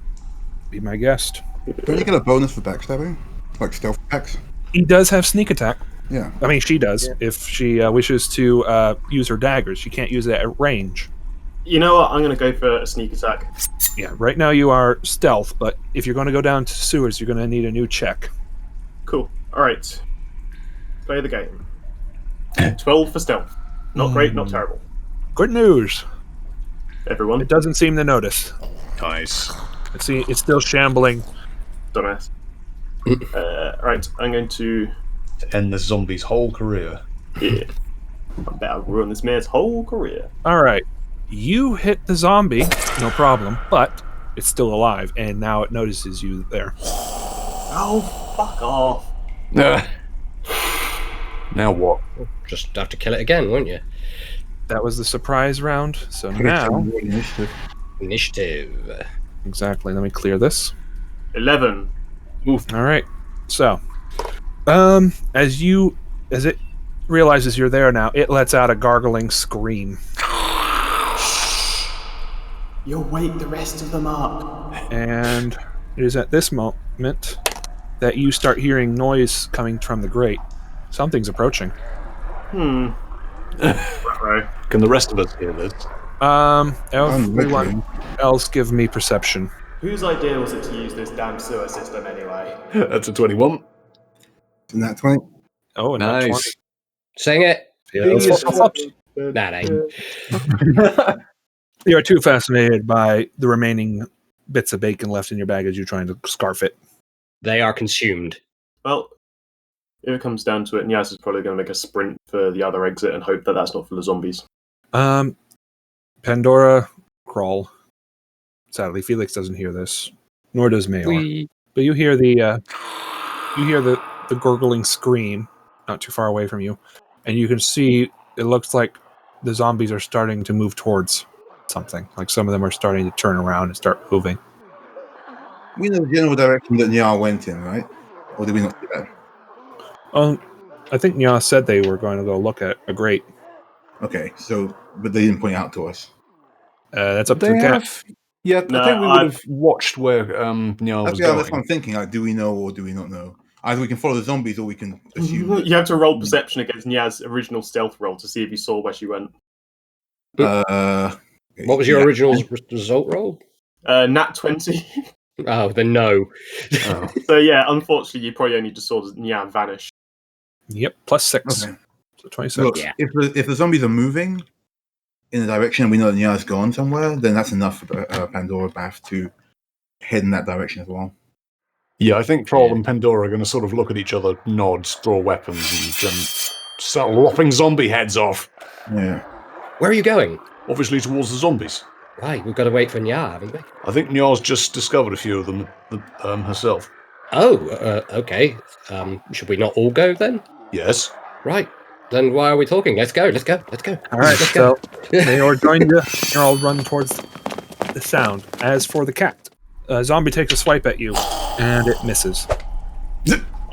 Be my guest. Don't you get a bonus for backstabbing? Like stealth attacks? He does have sneak attack. Yeah. I mean, she does. Yeah. If she wishes to use her daggers, she can't use it at range. You know what? I'm going to go for a sneak attack. Yeah, right now you are stealth, but if you're going to go down to sewers, you're going to need a new check. Cool. All right. Play the game. 12 for stealth. Not great, not terrible. Good news. Everyone. It doesn't seem to notice. Nice. It's still shambling. Dumbass. Right, I'm going to end the zombie's whole career. Yeah. I bet I'll ruin this man's whole career. All right. You hit the zombie, no problem, but it's still alive, and now it notices you there. Oh, fuck off. Now what? Just have to kill it again, won't you? That was the surprise round, so now... Initiative. Exactly, let me clear this. 11. Oof. All right, so... as it realizes you're there now, it lets out a gargling scream. You'll wake the rest of them up. And it is at this moment that you start hearing noise coming from the grate. Something's approaching. Can the rest of us hear this? Everyone else give me perception. Whose idea was it to use this damn sewer system anyway? That's a 21. Isn't that 20? Oh, and nice. 20. Sing it. Yeah, That ain't. You are too fascinated by the remaining bits of bacon left in your bag as you're trying to scarf it. They are consumed. Well, if it comes down to it, Niaz is probably going to make a sprint for the other exit and hope that that's not full of zombies. Pandora, Kroll. Sadly, Felix doesn't hear this, nor does Meyor. But you hear the gurgling scream not too far away from you, and you can see it looks like the zombies are starting to move towards something. Like some of them are starting to turn around and start moving. We know the general direction that Nyar went in, right? Or did we not do that? I think Nya said they were going to go look at a grate. Okay, so but they didn't point it out to us. That's up to They the have. cat. Yeah, No, I think we would have watched where Nyar was That's what going. I'm thinking. Like, do we know or do we not know? Either we can follow the zombies or we can assume. that- You have to roll perception against Nyaz's original stealth roll to see if you saw where she went. What was your yeah. original result roll? Nat 20. Oh, then no. Oh. So yeah, unfortunately, you probably only just saw Nya vanish. Yep, plus 6. Okay. So 26. Look, Yeah. if the zombies are moving in a direction and we know that Nya's gone somewhere, then that's enough for Pandora Bath to head in that direction as well. Yeah, I think Kroll Yeah. and Pandora are going to sort of look at each other, nod, draw weapons, and then start lopping zombie heads off. Yeah. Where are you going? Obviously towards the zombies. Right, we've got to wait for Nya, haven't we? I think Nyar's just discovered a few of them herself. Oh, okay. Should we not all go then? Yes. Right. Then why are we talking? Let's go. Let's go. Let's go. All right, Let's go. so Mayor joined you. You're all run towards the sound. As for the cat, a zombie takes a swipe at you, and it misses.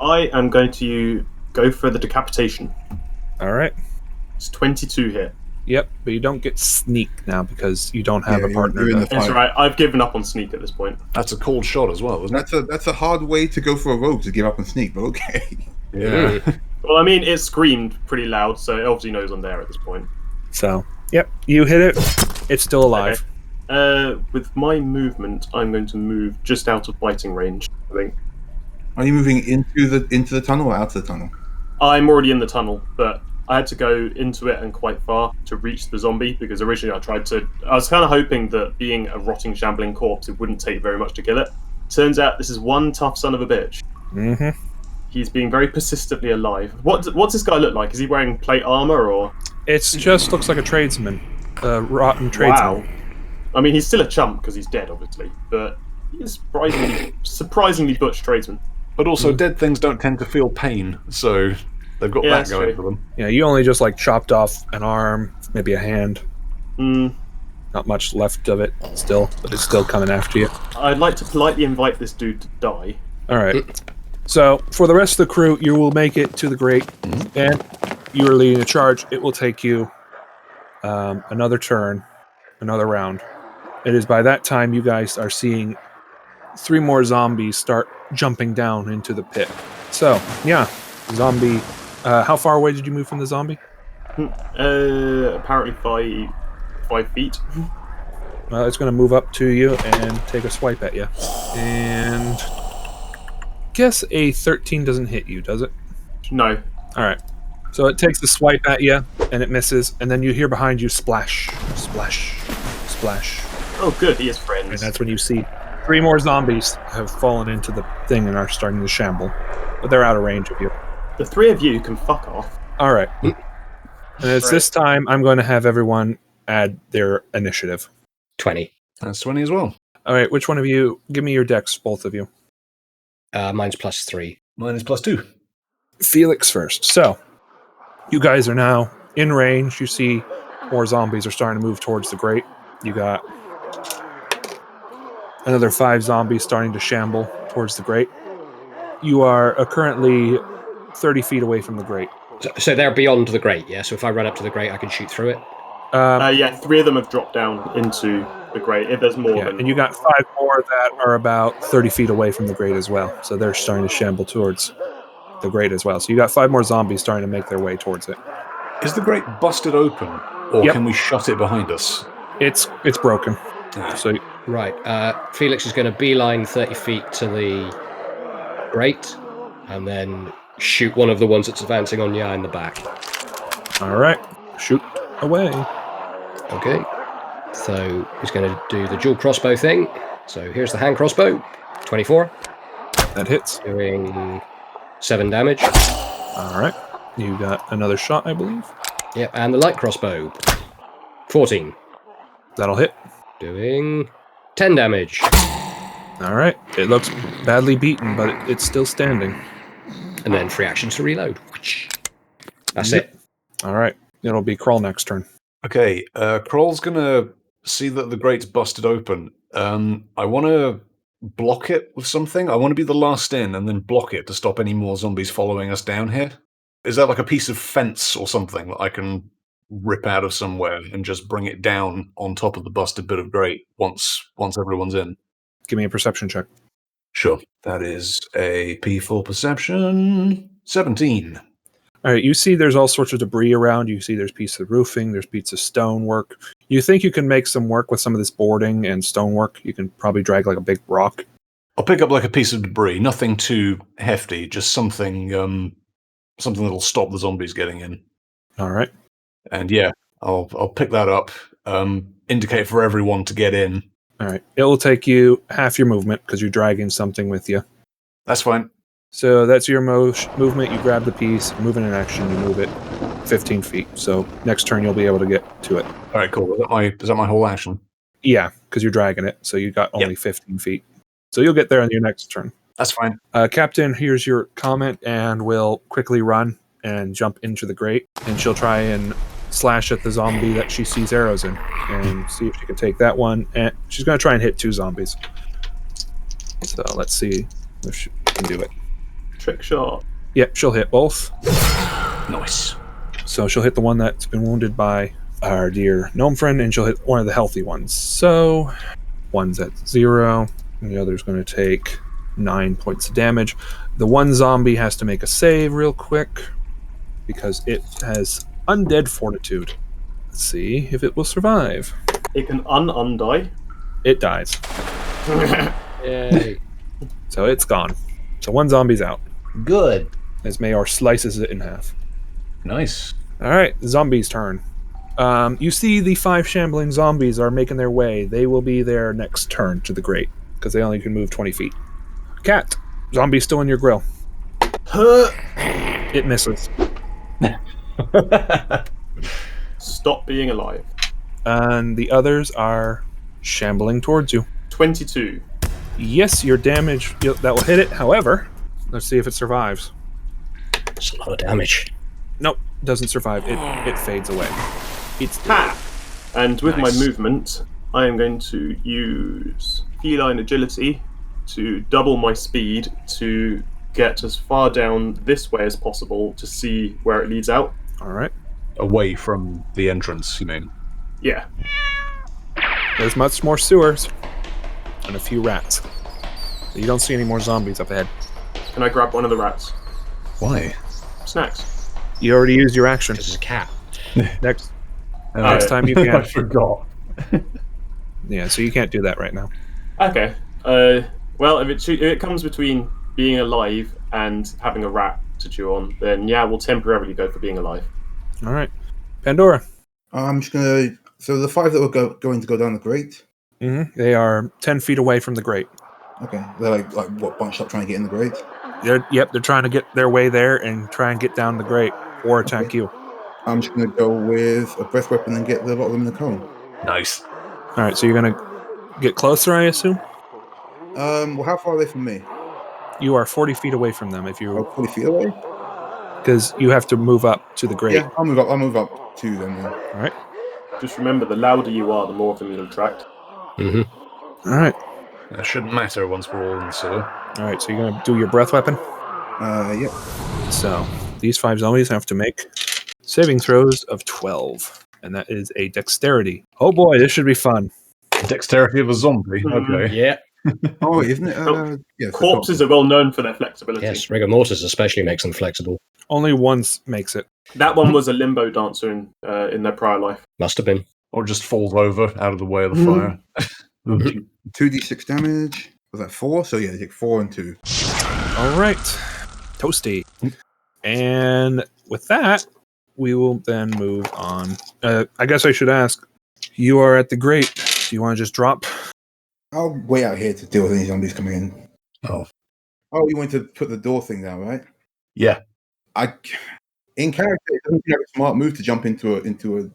I am going to go for the decapitation. All right. It's 22 hit. Yep, but you don't get sneak now because you don't have Yeah, a partner. you're in the It's fight. alright. I've given up on sneak at this point. That's a cold shot as well, isn't it? That's a hard way to go for a rogue to give up and sneak, but okay. Yeah. Well, I mean, it screamed pretty loud, so it obviously knows I'm there at this point. So, yep, you hit it. It's still alive. With my movement, I'm going to move just out of biting range, I think. Are you moving into the tunnel or out of the tunnel? I'm already in the tunnel, but I had to go into it and quite far to reach the zombie because originally I was kind of hoping that being a rotting, shambling corpse, it wouldn't take very much to kill it. Turns out this is one tough son of a bitch. Mm-hmm. He's being very persistently alive. What's this guy look like? Is he wearing plate armor or? It just looks like a tradesman, a rotten tradesman. Wow. I mean, he's still a chump because he's dead, obviously, but he's surprisingly butch tradesman. But also, dead things don't tend to feel pain, so they've got Yeah, that that's going true. for them. Yeah, you only just like chopped off an arm, maybe a hand. Mm, Not much left of it still, but it's still coming after you. I'd like to politely invite this dude to die. All right. So for the rest of the crew, you will make it to the grate, and you are leading a charge. It will take you another turn, another round. It is by that time you guys are seeing 3 more zombies start jumping down into the pit. So, yeah, zombie. How far away did you move from the zombie? Apparently 5 feet. Well, it's going to move up to you and take a swipe at you. And guess a 13 doesn't hit you, does it? No. All right. So it takes a swipe at you, and it misses, and then you hear behind you splash, splash, splash. Oh, good. He has And friends. that's when you see 3 more zombies have fallen into the thing and are starting to shamble. But they're out of range of you. The 3 of you can fuck off. All right. And it's Right. this time I'm going to have everyone add their initiative. 20. That's 20 as well. All right, which one of you? Give me your decks, both of you. Mine's +3. Mine is +2. Felix first. So, you guys are now in range. You see more zombies are starting to move towards the grate. You got another 5 zombies starting to shamble towards the grate. You are currently 30 feet away from the grate. So they're beyond the grate, yeah? So if I run up to the grate, I can shoot through it? Yeah, 3 of them have dropped down into the grate. If there's more Yeah, than... and you got 5 more that are about 30 feet away from the grate as well. So they're starting to shamble towards the grate as well. So you got 5 more zombies starting to make their way towards it. Is the grate busted open, or Yep. can we shut it behind us? It's broken. So Right. Felix is going to beeline 30 feet to the grate, and then shoot one of the ones that's advancing on Nya in the back. all right, shoot away. Okay. So he's going to do the dual crossbow thing. So here's the hand crossbow. 24. That hits. Doing 7 damage. All right, you got another shot, I believe. Yep, and the light crossbow. 14. That'll hit. Doing 10 damage. All right, it looks badly beaten, but it's still standing. And then free action to reload. That's it. All right, it'll be Kroll next turn. Okay, Kroll's gonna see that the grate's busted open. I want to block it with something. I want to be the last in and then block it to stop any more zombies following us down here. Is that like a piece of fence or something that I can rip out of somewhere and just bring it down on top of the busted bit of grate once everyone's in? Give me a perception check. Sure. That is a P4 perception 17. All right, you see there's all sorts of debris around. You see there's pieces of roofing, there's pieces of stonework. You think you can make some work with some of this boarding and stonework. You can probably drag like a big rock. I'll pick up like a piece of debris, nothing too hefty, just something that'll stop the zombies getting in. All right. And yeah, I'll pick that up, indicate for everyone to get in. All right. It will take you half your movement because you're dragging something with you. That's fine. So that's your movement. You grab the piece, move in an action, you move it 15 feet. So next turn you'll be able to get to it. All right, cool. Is that my whole action? Yeah, because you're dragging it. So you got only 15 feet. So you'll get there on your next turn. That's fine. Captain, here's your comment and will quickly run and jump into the grate. And she'll try and slash at the zombie that she sees arrows in and see if she can take that one. And she's going to try and hit 2 zombies. So let's see if she can do it. Trick shot. Yep, she'll hit both. Nice. So she'll hit the one that's been wounded by our dear gnome friend, and she'll hit one of the healthy ones. So one's at 0, and the other's going to take 9 points of damage. The one zombie has to make a save real quick because it has undead fortitude. Let's see if it will survive. It can undie. It dies. Yay. So it's gone. So one zombie's out Good. as Meyor slices it in half. Nice. All right, zombie's turn. You see the 5 shambling zombies are making their way. They will be their next turn to the grate because they only can move 20 feet. Cat, zombie's still in your grill. It misses. Stop being alive. And the others are shambling towards you. 22. Yes, your damage, that will hit it. However, let's see if it survives. That's a lot of damage. Nope, doesn't survive. It fades away. It's Ha! And with Nice. my movement, I am going to use feline agility to double my speed to get as far down this way as possible to see where it leads out. all right. Away from the entrance, you mean? Yeah. There's much more sewers and a few rats. So you don't see any more zombies up ahead. Can I grab one of the rats? Why? Snacks. You already used your action. This is a cat. Next Uh, time you I can. forgot. Yeah, so you can't do that right now. Okay. Well, if it comes between being alive and having a rat to chew on, then yeah, we'll temporarily go for being alive. All right. Pandora. I'm just gonna. So the 5 that were going to go down the grate. They are 10 feet away from the grate. Okay, they're like what, bunched up trying to get in the grate. They're trying to get their way there and try and get down the grate or attack you. I'm just gonna go with a breath weapon and get the lot of them in the cone. Nice. All right, so you're gonna get closer, I assume. Well, how far are they from me? You are 40 feet away from them if Oh, you 40 feet away? because you have to move up to the grate. Yeah, I'll move up to them then. All right. Just remember, the louder you are, the more of them you'll attract. All right. That shouldn't matter once we're all in the sewer. All right. So you're gonna do your breath weapon. Yep. So these 5 zombies have to make saving throws of 12, and that is a dexterity. Oh boy, this should be fun. Dexterity of a zombie. Okay. Yeah. Oh, isn't it? Yes. Corpses are well known for their flexibility. Yes, rigor mortis especially makes them flexible. Only once makes it. That one was a limbo dancer in their prior life. Must have been. Or just falls over out of the way of the fire. 2d6 damage. Was that 4? So yeah, you take 4 and 2. All right. Toasty. And with that, we will then move on. I guess I should ask, you are at the grate. Do you want to just drop? I'll wait out here to deal with any zombies coming in. Oh. Oh, you want to put the door thing down, right? Yeah. In character, it doesn't seem like a smart move to jump into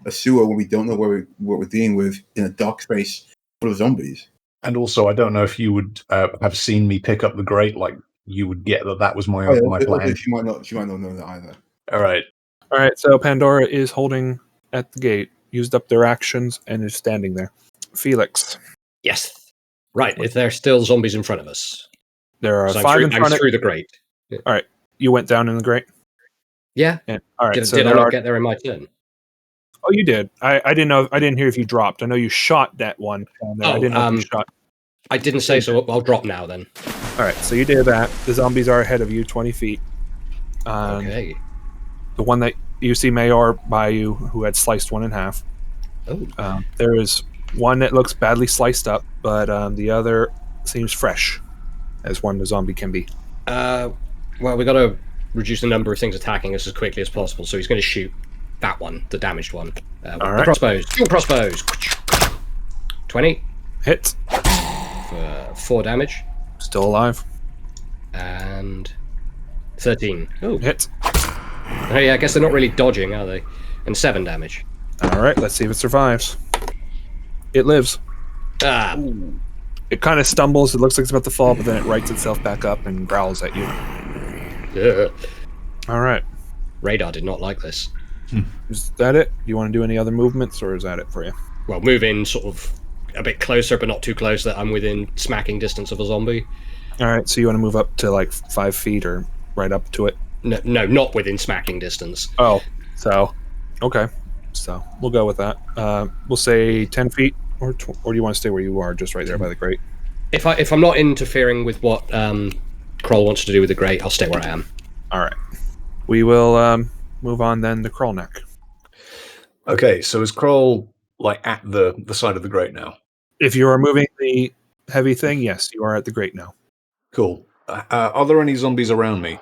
a sewer when we don't know what we're dealing with in a dark space full of zombies. And also, I don't know if you would have seen me pick up the grate, like you would get that was my my plan. She might not know that either. All right. All right. So Pandora is holding at the gate, used up their actions, and is standing there. Felix. Yes. Right, if there's still zombies in front of us. There are So 5 in I'm front of through the grate. you. Went down in the grate. Yeah. And all right, so Did I there not are. get there in my turn? Oh, you did. I didn't know. I didn't hear if you dropped. I know you shot that one down there. I didn't know if you shot. I didn't say so. I'll drop now then. All right, so you did that. The zombies are ahead of you, 20 feet. Okay. The one that you see Mayor by you, who had sliced one in half. Oh. There is one that looks badly sliced up, but the other seems fresh, as one the zombie can be. Well, we got to reduce the number of things attacking us as quickly as possible. So he's going to shoot that one, the damaged one. With All the right. crossbows. Dual crossbows. 20 Hits. for 4 damage. Still alive. And 13. Oh. Hits. Oh, yeah, I guess they're not really dodging, are they? And 7 damage. All right, let's see if it survives. It lives. Ah. It kind of stumbles. It looks like it's about to fall, but then it rights itself back up and growls at you. Yeah. All right. Radar did not like this. Is that it? Do you want to do any other movements, or is that it for you? Well, move in sort of a bit closer, but not too close that I'm within smacking distance of a zombie. All right, so you want to move up to like 5 feet or right up to it? No, not within smacking distance. Oh, so okay, so we'll go with that. We'll say 10 feet, or do you want to stay where you are, just right there by the grate? If I'm not interfering with what Kroll wants to do with the grate, I'll stay where I am. All right, we will move on then to Kroll neck. Okay, so is Kroll like at the side of the grate now? If you are moving the heavy thing, yes, you are at the grate now. Cool. Are there any zombies around me?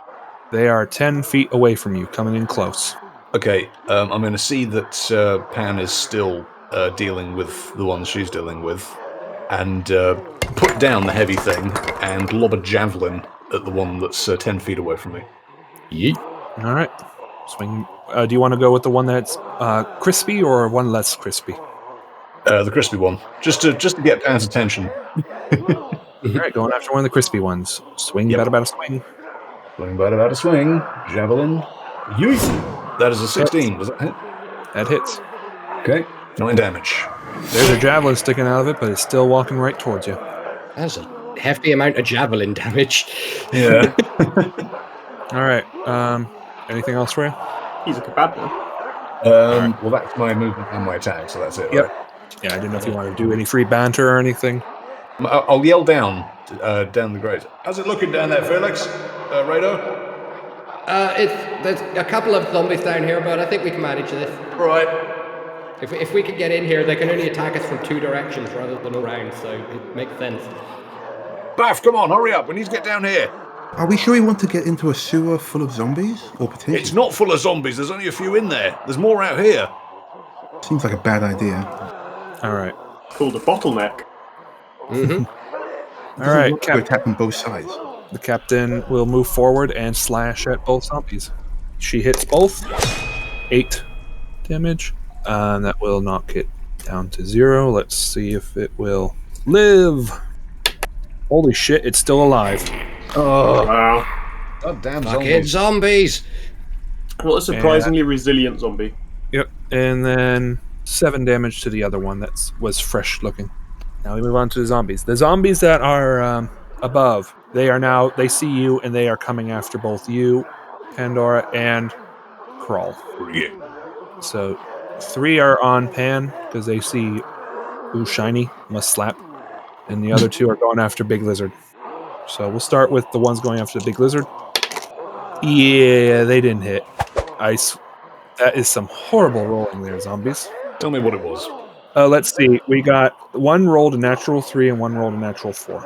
They are 10 feet away from you, coming in close. Okay, I'm going to see that Pan is still dealing with the ones she's dealing with, and put down the heavy thing and lob a javelin at the one that's 10 feet away from me. Yeet. All right, swing. Do you want to go with the one that's crispy or one less crispy? The crispy one, just to get Pan's attention. All right, going after one of the crispy ones. Swing, Yep. about a swing. Swing, about a swing. Javelin. Yeet! That is a 16. Does that hit? That hits. Okay, 9 damage. There's a javelin sticking out of it, but it's still walking right towards you. That's a hefty amount of javelin damage. Yeah. All right. Anything else for you? He's a kebab now. Well, that's my movement and my attack, so that's it. Yep. Right? Yeah, I didn't know if you wanted to do any free banter or anything. I'll yell down the grate. How's it looking down there, Felix? Ryder? There's a couple of zombies down here, but I think we can manage this. Right. If we can get in here, they can only attack us from 2 directions rather than around, so it makes sense. Baff, come on, hurry up. We need to get down here. Are we sure we want to get into a sewer full of zombies? Or potentially? It's not full of zombies. There's only a few in there. There's more out here. Seems like a bad idea. All right. Called a bottleneck. Mm-hmm. All right. To attack on both sides. The captain will move forward and slash at both zombies. She hits both. 8 damage. That will knock it down to 0. Let's see if it will live. Holy shit, it's still alive. Oh, Wow. God damn Fucking zombies! What a surprisingly resilient zombie. Yep. And then 7 damage to the other one that was fresh looking. Now we move on to the zombies. The zombies that are above, they see you and they are coming after both you, Pandora, and Kroll. Yeah. So 3 are on Pan because they see ooh shiny, must slap. And the other 2 are going after Big Lizard. So we'll start with the ones going after the Big Lizard. Yeah, they didn't hit. That is some horrible rolling there, zombies. Tell me what it was. Let's see. We got one rolled a natural 3 and one rolled a natural 4.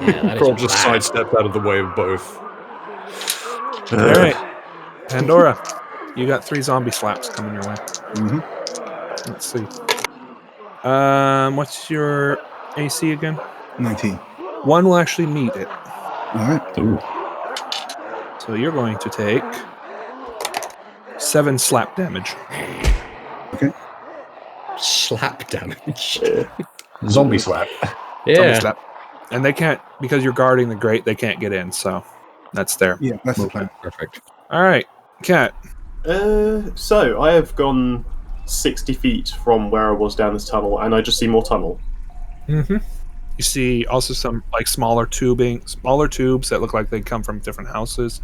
Yeah, that Kroll is just bad. sidestepped out of the way of both. All right. Pandora, you got 3 zombie slaps coming your way. Mm-hmm. Let's see. What's your AC again? 19. 1 will actually meet it. All right. Ooh. So you're going to take 7 slap damage. Okay. Slap damage. Zombie slap. Zombie Yeah. slap. And they can't, because you're guarding the grate, they can't get in, so that's there. Yeah, that's the plan. Perfect. All right, Cat. So I have gone 60 feet from where I was down this tunnel, and I just see more tunnel. Mm-hmm. You see also some like smaller tubes that look like they come from different houses.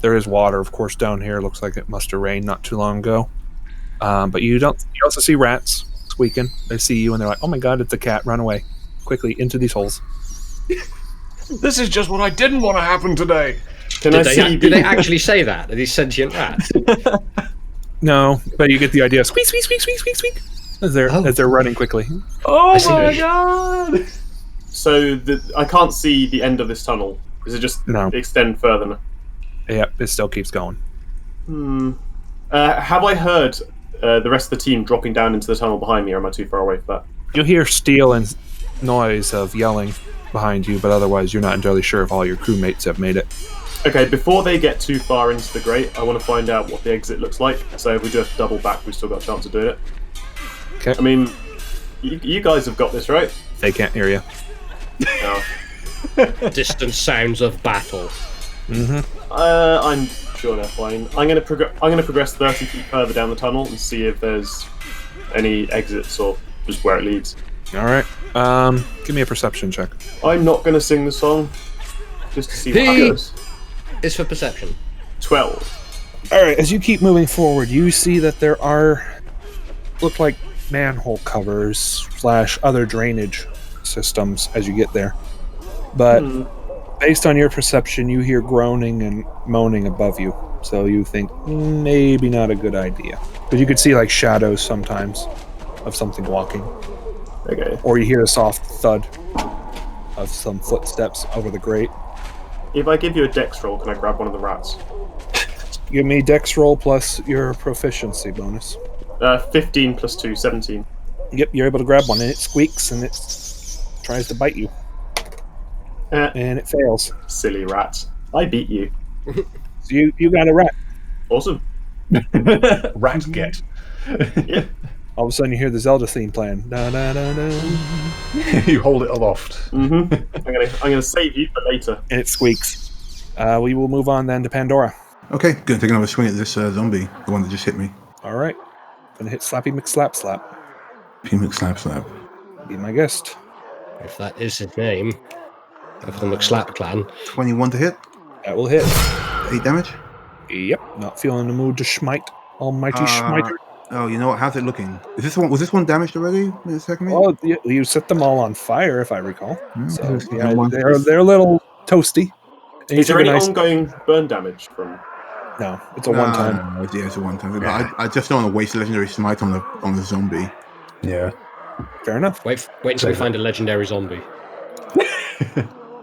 There is water, of course, down here. Looks like it must have rained not too long ago. But you also see rats squeaking. They see you and they're like, "Oh my god, it's a cat! Run away quickly into these holes." This is just what I didn't want to happen today. Can Did I they, see? did they actually say that? Are these sentient rats? No, but you get the idea. Squeak, squeak, squeak, squeak, squeak, squeak. As they're running quickly. Oh I see. my god! So I can't see the end of this tunnel. Does it just No. extend further? Yep, it still keeps going. Have I heard the rest of the team dropping down into the tunnel behind me, or am I too far away for that? You hear steel and noise of yelling behind you, but otherwise you're not entirely sure if all your crewmates have made it. Okay, before they get too far into the grate, I want to find out what the exit looks like. So if we do have to double back, we've still got a chance of doing it. Okay. I mean, you guys have got this, right? They can't hear you. No. Distant sounds of battle. I'm sure they're fine. I'm gonna progress 30 feet further down the tunnel and see if there's any exits or just where it leads. All right. Give me a perception check. I'm not gonna sing the song, just to see what Hey! happens. It's for perception. 12. All right. As you keep moving forward, you see that there look like manhole covers / other drainage systems as you get there. But based on your perception, you hear groaning and moaning above you. So you think maybe not a good idea. But you could see like shadows sometimes of something walking. Okay. Or you hear a soft thud of some footsteps over the grate. If I give you a dex roll, can I grab one of the rats? Give me dex roll plus your proficiency bonus. 15 plus 2, 17. Yep, you're able to grab one, and it squeaks, and it tries to bite you. And it fails. Silly rat. I beat you. So you got a rat. Awesome. Rat get. Yeah. All of a sudden you hear the Zelda theme playing. Da, da, da, da. You hold it aloft. I'm gonna save you for later. And it squeaks. We will move on then to Pandora. Okay, gonna take another swing at this zombie, the one that just hit me. Alright. Gonna hit Slappy McSlap Slap. P-Mc slap slap. Be my guest. If that is his name. Of the McSlap clan. 21 to hit. That will hit. 8 damage. Yep. Not feeling the mood to smite. Almighty smiter. Oh, you know what? How's it looking? Is this one? Was this one damaged already? The second Oh, you set them all on fire, if I recall. So there's yeah, one. they're a little toasty. And Is there took a any nice- ongoing burn damage from? No, it's a one-time. No, yeah, it's a one-time. But I just don't want to waste legendary smite on the zombie. Yeah. Fair enough. Wait until we find a legendary zombie.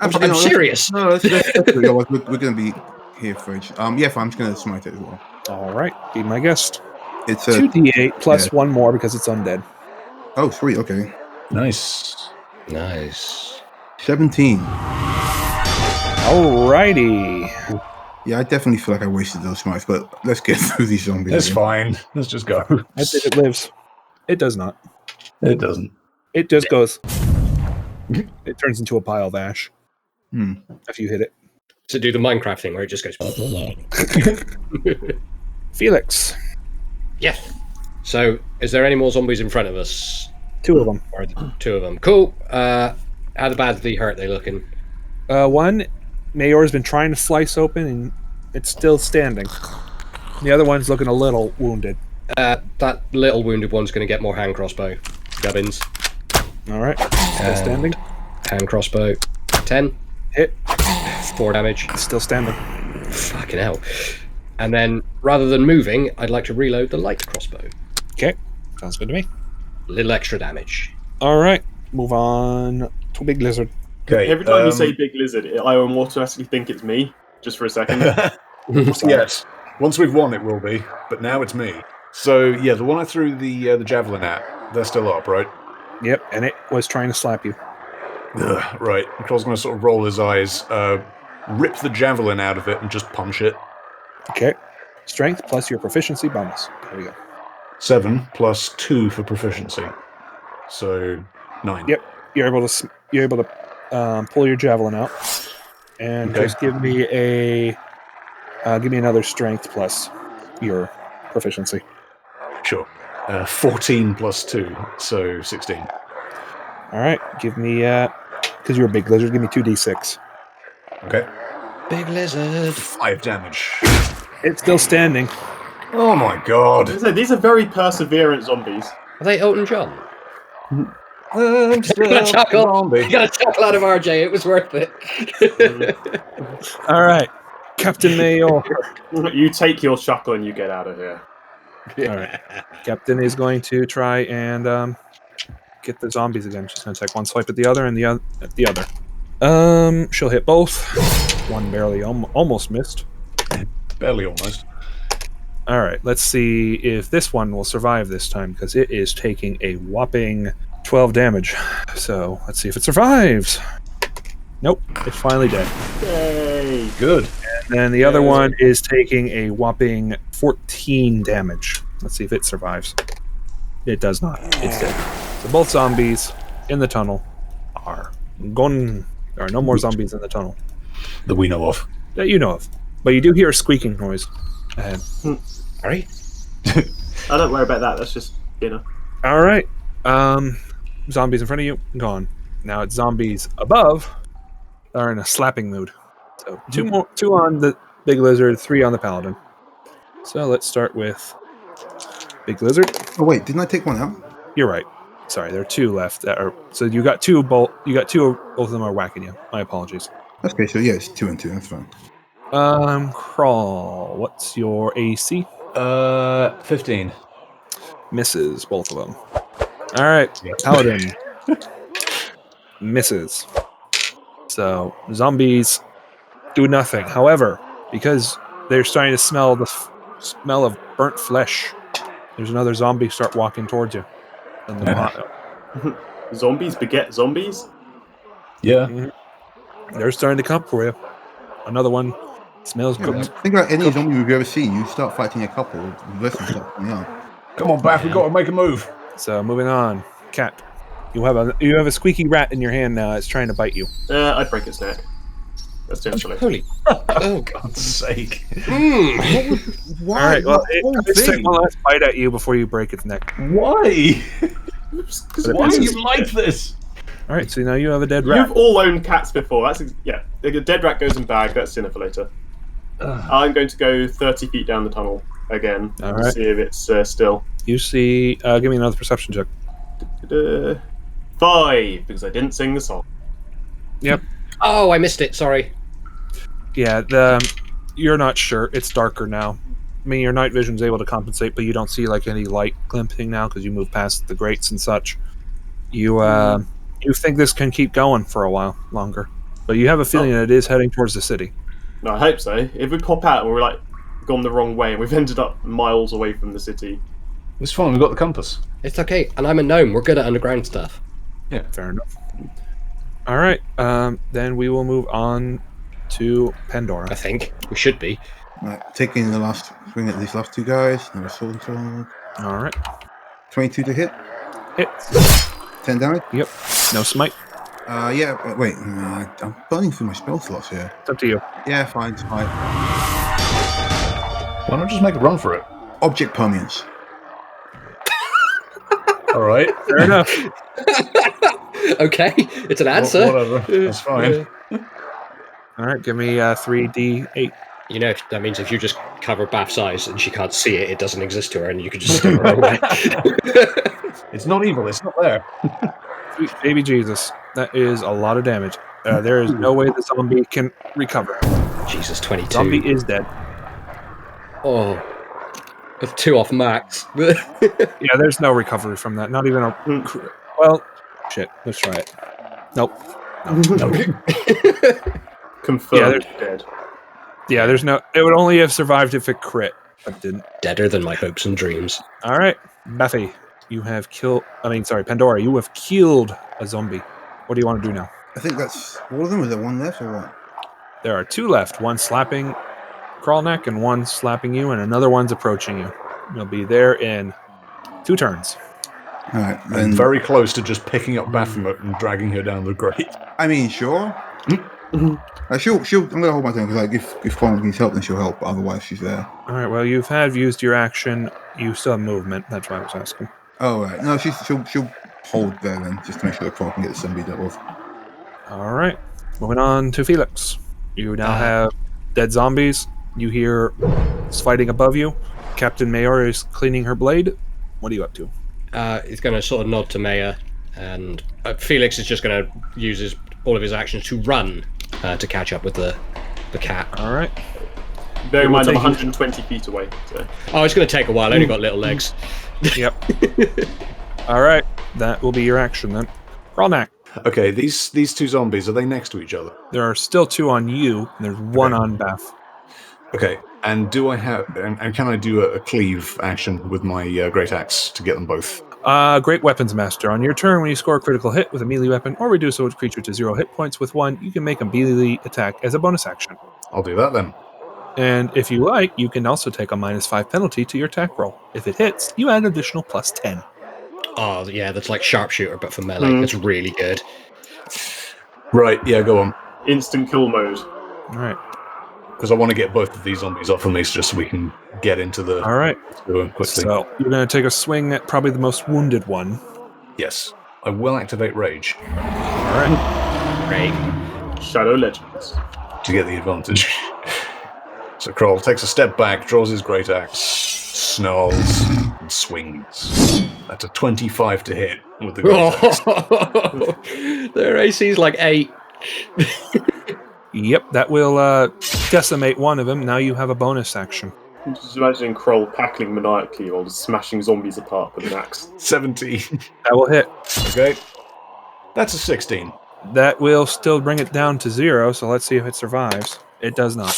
Actually, I'm no, serious. No, that's we're going to be here for it. Yeah, fine, I'm just going to smite it as well. All right, be my guest. It's a 2d8 plus one more because it's undead. Oh, sweet. Okay, Nice. Nice. 17. Alrighty. Yeah, I definitely feel like I wasted those smites, but let's get through these zombies. It's again. fine. Let's just go. I think it lives. It does not. It doesn't. It just goes. It turns into a pile of ash Hmm. if you hit it. To do the Minecraft thing where it just goes. Felix. Yes. So, is there any more zombies in front of us? 2 of them. Or 2 of them? Cool. How badly hurt they looking? One, Mayor's been trying to slice open and it's still standing. The other one's looking a little wounded. That little wounded one's going to get more hand crossbow. Gubbins. All right. Still standing. Hand crossbow. 10. Hit. 4 damage. Still standing. Fucking hell. And then, rather than moving, I'd like to reload the light crossbow. Okay. Sounds good to me. A little extra damage. All right. Move on to Big Lizard. Okay. Every time you say big lizard, I automatically think it's me. Just for a second. Yes. Once we've won, it will be. But now it's me. So yeah, the one I threw the javelin at, they're still up, right? Yep. And it was trying to slap you. Ugh, right. Kroll's going to sort of roll his eyes, rip the javelin out of it, and just punch it. Okay. Strength plus your proficiency bonus. There we go. 7 plus 2 for proficiency. So 9. Yep. You're able to pull your javelin out, and Okay. just give me another strength plus your proficiency. Sure. 14 plus 2, so 16. All right. Give me because you're a big lizard. Give me 2d6. Okay. Big lizard. 5 damage. It's still standing. Oh my god. So these are very perseverant zombies. Are they Elton John? I'm still You got a zombie. chuckle out of RJ. It was worth it. All right, Captain Meyor. You take your chuckle and you get out of here. All right, Captain is going to try and get the zombies again. She's going to take one swipe at the other and at the other. She'll hit both. One barely, almost missed. Barely almost. All right, let's see if this one will survive this time, because it is taking a whopping 12 damage. So let's see if it survives. Nope, it's finally dead. Yay! Good. And then the other one is taking a whopping 14 damage. Let's see if it survives. It does not. It's dead. So both zombies in the tunnel are gone. There are no more zombies in the tunnel That we know of. that you know of. But you do hear a squeaking noise ahead. Sorry? I don't worry about that. That's just dinner. All right. Zombies in front of you, gone. Now it's zombies above that are in a slapping mood. So two on the big lizard, 3 on the paladin. So let's start with big lizard. Oh wait, didn't I take one out? You're right. Sorry, there are 2 left. That are, so you got 2 both. You got 2. Both of them are whacking you. My apologies. Okay, so yeah, it's 2 and 2. That's fine. Kroll. What's your AC? 15. Misses both of them. All right, paladin. Misses. So zombies do nothing. However, because they're starting to smell the smell of burnt flesh, there's another zombie start walking towards you. And the Zombies beget zombies? Yeah. they're starting to come for you. Another one smells Yeah, cooked. think about any zombie movie you've ever seen. You start fighting a couple, the rest of them start coming out. Come on, Bath, we've got to make a move. So moving on, cat. You have a squeaky rat in your hand now. It's trying to bite you. I'd break its neck. That's too much. Holy. Oh, God. God's sake. Why? All right. Well, The whole let's take thing? one last bite at you before you break its neck. Why? Why are misses. you like this? All right. So now you have a dead rat. You've all owned cats before. That's yeah. The dead rat goes in bag. That's dinner for later. I'm going to go 30 feet down the tunnel again. All to right. see if it's still. You see. Give me another perception check. 5 because I didn't sing the song. Yep. Oh, I missed it. Sorry. Yeah. You're not sure. It's darker now. I mean, your night vision's able to compensate, but you don't see like any light glimpsing now because you move past the grates and such. You think this can keep going for a while longer, but you have a feeling that it is heading towards the city. No, I hope so. If we pop out and we're like gone the wrong way and we've ended up miles away from the city. It's fine, we've got the compass. It's okay. And I'm a gnome. We're good at underground stuff. Yeah. Fair enough. All right. Then we will move on to Pandora. I think. We should be. Right, taking the last swing at these last 2 guys. Another sword sword. All right. 22 to hit. Hits. 10 damage. Yep. No smite. Yeah. Wait. I'm burning through my spell slots here. It's up to you. Yeah, fine. It's fine. Why not just make a run for it? Object permanence. All right. Fair enough. Okay. It's an answer. Whatever. That's fine. All right. Give me 3d8. You know, that means if you just cover Bath's eyes and she can't see it, it doesn't exist to her and you can just steer her away. It's not evil, it's not there. Sweet baby Jesus. That is a lot of damage. There is no way the zombie can recover. Jesus, 22. Zombie is dead. Oh. With 2 off max. Yeah, there's no recovery from that. Not even a... Well, shit. Let's try it. Nope. Confirmed dead. Yeah, there's no... It would only have survived if it crit. But didn't. Deader than my hopes and dreams. All right. Buffy, you have killed... Pandora, you have killed a zombie. What do you want to do now? I think that's all of them. Is there one left or what? There are 2 left. One slapping Kroll neck and one slapping you, and another one's approaching you. You'll be there in 2 turns. All right. I'm Then, very close to just picking up Baphomet and dragging her down the grate. I mean, sure. She'll. I'm gonna hold my tongue because like if Connor needs help, then she'll help. But otherwise, she's there. All right. Well, you've used your action. You still have movement. That's why I was asking. Oh right. No, she'll hold there then, just to make sure that Connor can get the zombie dealt with. All right. Moving on to Felix. You now have dead zombies. You hear fighting above you. Captain Meyor is cleaning her blade. What are you up to? He's going to sort of nod to Mayor, and Felix is just going to use all of his actions to run to catch up with the cat. All right. Bear in mind, I'm take you- 120 feet away. So. Oh, it's going to take a while. I only got little legs. Yep. All right. That will be your action then. Krolnak. Okay, these two zombies, are they next to each other? There are still 2 on you. And there's 1 on Beth. Okay, and do I have... And can I do a cleave action with my great axe to get them both? Great Weapons Master. On your turn, when you score a critical hit with a melee weapon or reduce a creature to 0 hit points with 1, you can make a melee attack as a bonus action. I'll do that then. And if you like, you can also take a -5 penalty to your attack roll. If it hits, you add an additional +10. Oh, yeah, that's like sharpshooter, but for melee. That's really good. Right, yeah, go on. Instant kill mode. All right. Because I want to get both of these zombies off of me just so we can get into the... All right. quickly. So you're going to take a swing at probably the most wounded one. Yes, I will activate Rage All right. Great. Shadow Legends. to get the advantage. So Kroll takes a step back, draws his great axe, snarls, and swings. That's a 25 to hit with the great axe. Their AC's like 8. Yep, that will decimate one of them. Now you have a bonus action. I'm just imagining Kroll cackling maniacally while smashing zombies apart with an axe. 17. That will hit. Okay. That's a 16. That will still bring it down to 0, so let's see if it survives. It does not.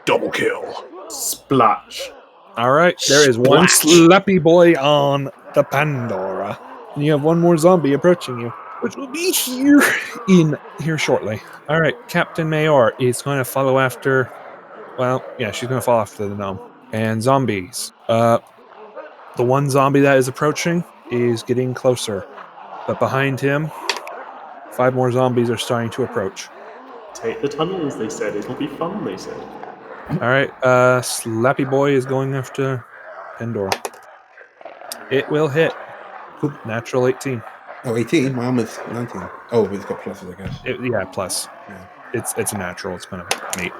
Double kill. Splash. All right, there is one Splash. slappy boy on the Pandora. And you have one more zombie approaching you, which will be here shortly. All right, Captain Meyor is going to follow after... Well, yeah, she's going to follow after the gnome. And zombies. The one zombie that is approaching is getting closer. But behind him, 5 more zombies are starting to approach. Take the tunnels, they said. It'll be fun, they said. All right, Slappy Boy is going after Pandora. It will hit. Natural 18. Oh, 18? My armor's 19. Oh, but it's got pluses, I guess. Yeah, plus. Yeah. It's a natural. It's going to mate.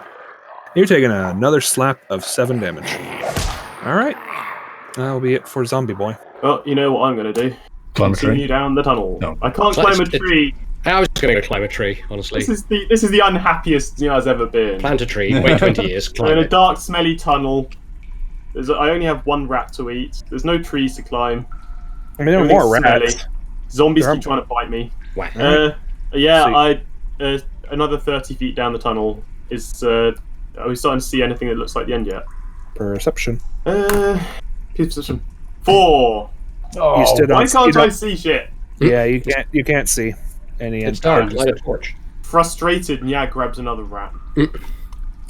You're taking another slap of 7 damage. All right. That'll be it for Zombie Boy. Well, you know what I'm going to do. Climb a tree? Continue down the tunnel. No. I can't So climb a it's- tree. I was just going to go climb a tree, honestly. This is the unhappiest Nia's ever been. Plant a tree, wait 20 years, I'm climb in a it. dark, smelly tunnel. I only have 1 rat to eat. There's no trees to climb. I mean, there are Everything's more rats. smelly. Zombies There are- keep trying to bite me. Whack. Yeah, another 30 feet down the tunnel is. Are we starting to see anything that looks like the end yet? Perception. Perception. 4. You stood Why on. can't I see shit? Yeah, you can't see any It's end. dark, light a torch. Frustrated, Nia grabs another rat.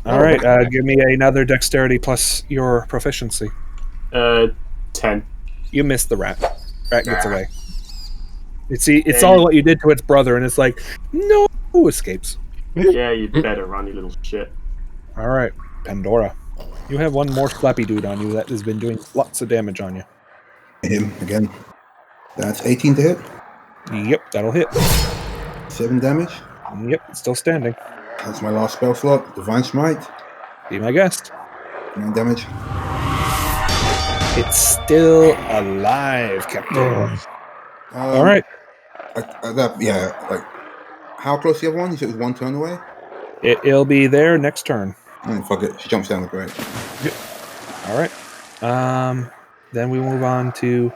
All right, give me another dexterity plus your proficiency. 10. You missed the rat. Rat gets away. It's all what you did to its brother, and it's like, no, escapes. Yeah, you better run, you little shit. All right, Pandora. You have one more slappy dude on you that has been doing lots of damage on you. Him again. That's 18 to hit. Yep, that'll hit. 7 damage. Yep, it's still standing. That's my last spell slot. Divine Smite. Be my guest. 9 damage. It's still alive, Captain. All right. How close is the other one? You said it was 1 turn away? It'll be there next turn. Oh, fuck it. She jumps down the grate. All right. Then we move on to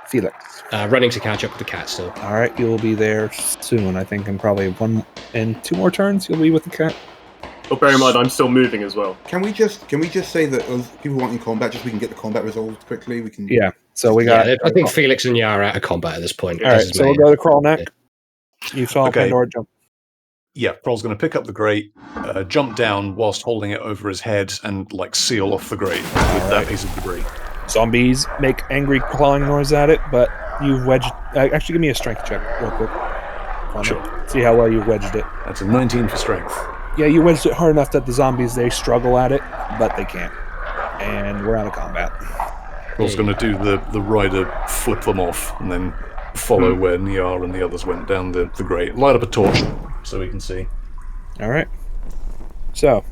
Felix. Running to catch up with the cat still. All right, you'll be there soon. I think in probably 1 and 2 more turns, you'll be with the cat. But bear in mind, I'm still moving as well. Can we just say that those people wanting combat, just so we can get the combat resolved quickly? We can. Yeah. So we got. I think Felix and Yara are out of combat at this point. All right. So we'll go to Kroll neck. You saw Okay. Pandora jump. Yeah, Kroll's going to pick up the grate, jump down whilst holding it over his head, and seal off the grate with that piece of debris. Zombies make angry clawing noise at it, but you've wedged. Actually, give me a strength check real quick. Sure. See how well you wedged it. That's a 19 for strength. Yeah, you wedged it hard enough that the zombies, they struggle at it, but they can't. And we're out of combat. Kroll's going to do the Ryder flip them off, and then follow where Niar and the others went down the grate. Light up a torch so we can see. All right. So,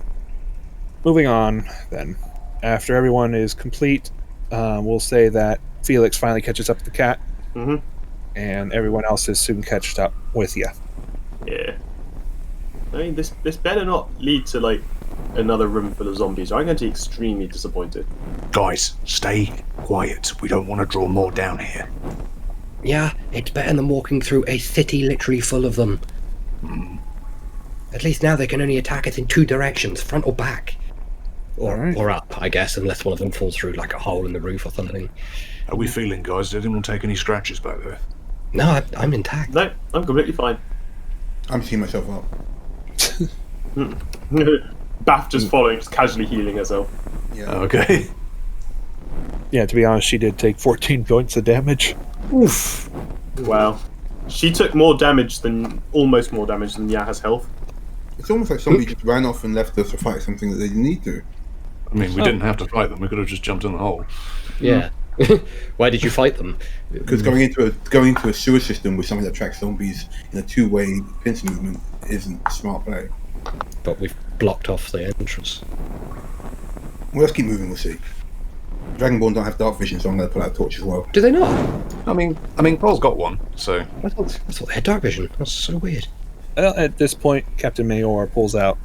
moving on then. After everyone is complete, we'll say that Felix finally catches up with the cat, Mm-hmm. and everyone else is soon catched up with you. Yeah. I mean, this better not lead to like another room full of zombies. I'm going to be extremely disappointed. Guys, stay quiet. We don't want to draw more down here. Yeah, it's better than walking through a city literally full of them. At least now they can only attack us in two directions, front or back. Or up, I guess, unless one of them falls through like a hole in the roof or something. How are we feeling, guys? Did anyone take any scratches back there? No, I'm intact. No, I'm completely fine. I'm seeing myself up. Bath just following, just casually healing herself. Yeah. Okay. Yeah, to be honest, she did take 14 points of damage. Oof. Wow. She took almost more damage than Yaha's health. It's almost like somebody just ran off and left us to fight something that they didn't need to. I mean, we didn't have to fight them. We could have just jumped in the hole. Yeah. Why did you fight them? Because going into a sewer system with something that tracks zombies in a two-way pincer movement isn't a smart play. But we've blocked off the entrance. Well, let's keep moving. We'll see. Dragonborn don't have dark vision, so I'm going to pull out a torch as well. Do they not? I mean, Kroll's got one, so... I thought they had dark vision. That's so weird. Well, at this point, Captain Meyor pulls out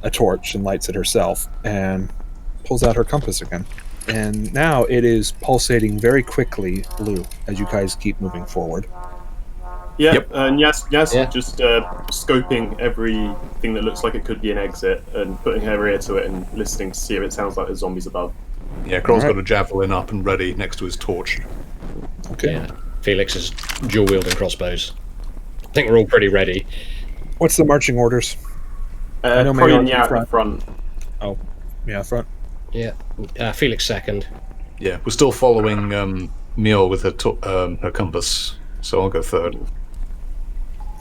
a torch and lights it herself, and pulls out her compass again. And now it is pulsating very quickly blue as you guys keep moving forward. Yeah, Yep. and Yas Yeah. just scoping everything that looks like it could be an exit and putting her ear to it and listening to see if it sounds like there's zombies above. Yeah, Kroll's Alright. got a javelin up and ready next to his torch. Okay. Yeah. Felix is dual wielding crossbows. I think we're all pretty ready. What's the marching orders? know Probably Mayor's in Nya at the front. Yeah, front. Yeah. Felix second. Yeah, we're still following Meyor with her compass, so I'll go third.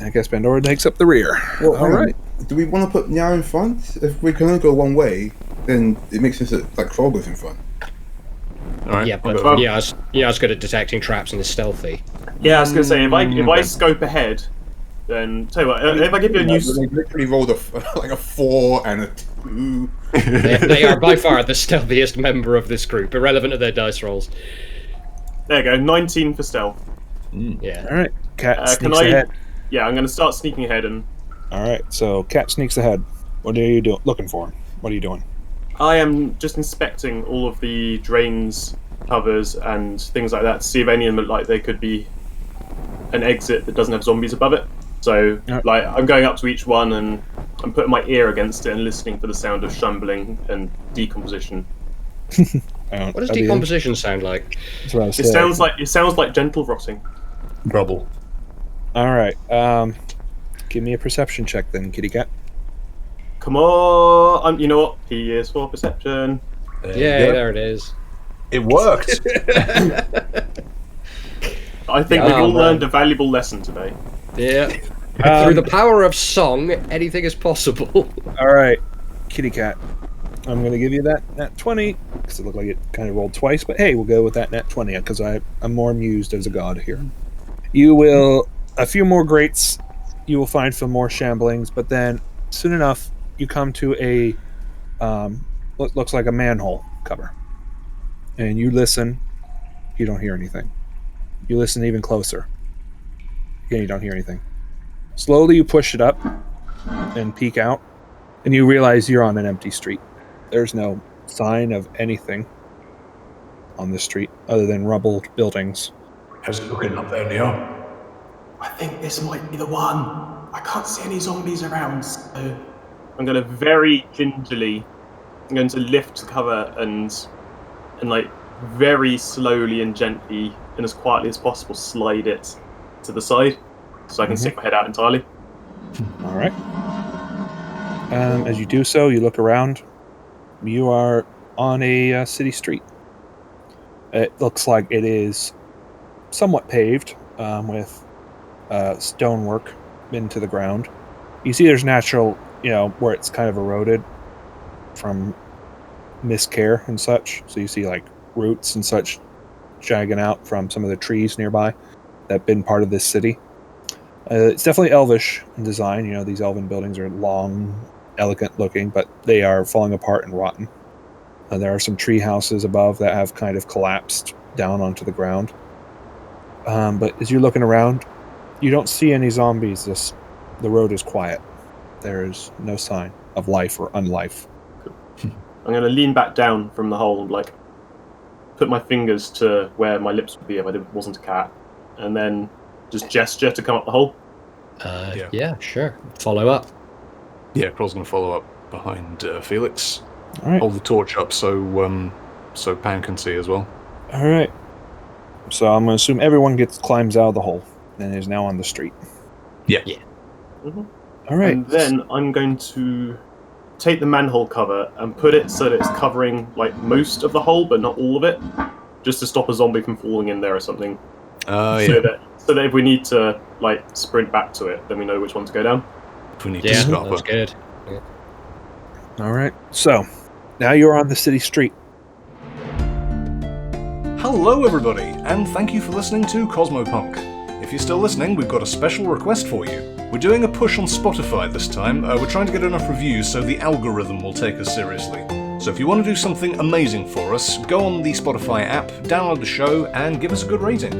I guess Pandora takes up the rear. Well, All right. Do we want to put Nya in front? If we can only go one way, then it makes sense that like Kroll goes in front. All right. Yeah, I'll but go third. Ya's good at detecting traps and is stealthy. Yeah, I was going to say, if I okay. scope ahead, then tell you what, if I give you a new... They literally rolled a 4 and a 2. They are by far the stealthiest member of this group, irrelevant of their dice rolls. There you go, 19 for stealth. Yeah. All right. Cat Can sneaks ahead. Yeah, I'm going to start sneaking ahead and... All right. So Cat sneaks ahead. What are you doing? Looking for him? What are you doing? I am just inspecting all of the drains, covers, and things like that to see if any of them look like they could be an exit that doesn't have zombies above it. So, Yep. like, I'm going up to each one and I'm putting my ear against it and listening for the sound of shambling and decomposition. What does decomposition sound like? That's what I was It saying. sounds like gentle rotting. Rubble. All right. Give me a perception check then, kitty cat. Come on, you know what? P is for perception. Yeah, there it is. It worked. I think we've all learned a valuable lesson today. Yeah. Through the power of song, anything is possible. All right, kitty cat. I'm going to give you that nat 20 because it looked like it kind of rolled twice. But hey, we'll go with that nat 20 because I'm more amused as a god here. You will a few more grates. You will find some more shamblings, but then soon enough you come to a what looks like a manhole cover, and you listen. You don't hear anything. You listen even closer. Again, you don't hear anything. Slowly, you push it up and peek out, and you realize you're on an empty street. There's no sign of anything on the street other than rubbled buildings. How's it looking up there, Meyor? I think this might be the one. I can't see any zombies around, so I'm going to very gingerly, I'm going to lift the cover and like very slowly and gently and as quietly as possible slide it to the side so I can stick my head out entirely. All right. As you do so, you look around. You are on a city street. It looks like it is somewhat paved with stonework into the ground. You see there's natural, where it's kind of eroded from miscare and such. So you see like roots and such jagging out from some of the trees nearby that have been part of this city. It's definitely elvish in design. You know, these elven buildings are long, elegant looking, but they are falling apart and rotten. There are some tree houses above that have kind of collapsed down onto the ground. But as you're looking around, you don't see any zombies. The road is quiet. There is no sign of life or unlife. I'm going to lean back down from the hole, like put my fingers to where my lips would be if I wasn't a cat, and then just gesture to come up the hole. Yeah, sure. Follow up. Yeah, Kroll's going to follow up behind Felix. All right. Hold the torch up so Pan can see as well. All right. So I'm going to assume everyone climbs out of the hole and is now on the street. Yeah. Mm-hmm. All right. And then I'm going to take the manhole cover and put it so that it's covering like most of the hole, but not all of it, just to stop a zombie from falling in there or something. So that if we need to like sprint back to it, then we know which one to go down. If we need to Yeah, stop that's her. good. All right. So now you're on the city street. Hello, everybody, and thank you for listening to Cosmopunk. If you're still listening, we've got a special request for you. We're doing a push on Spotify this time. We're trying to get enough reviews so the algorithm will take us seriously. So if you want to do something amazing for us, go on the Spotify app, download the show, and give us a good rating.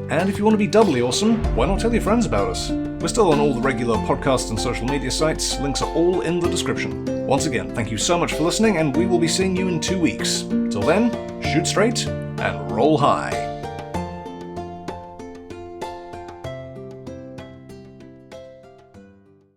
And if you want to be doubly awesome, why not tell your friends about us? We're still on all the regular podcast and social media sites. Links are all in the description. Once again, thank you so much for listening, and we will be seeing you in 2 weeks. Till then, shoot straight and roll high.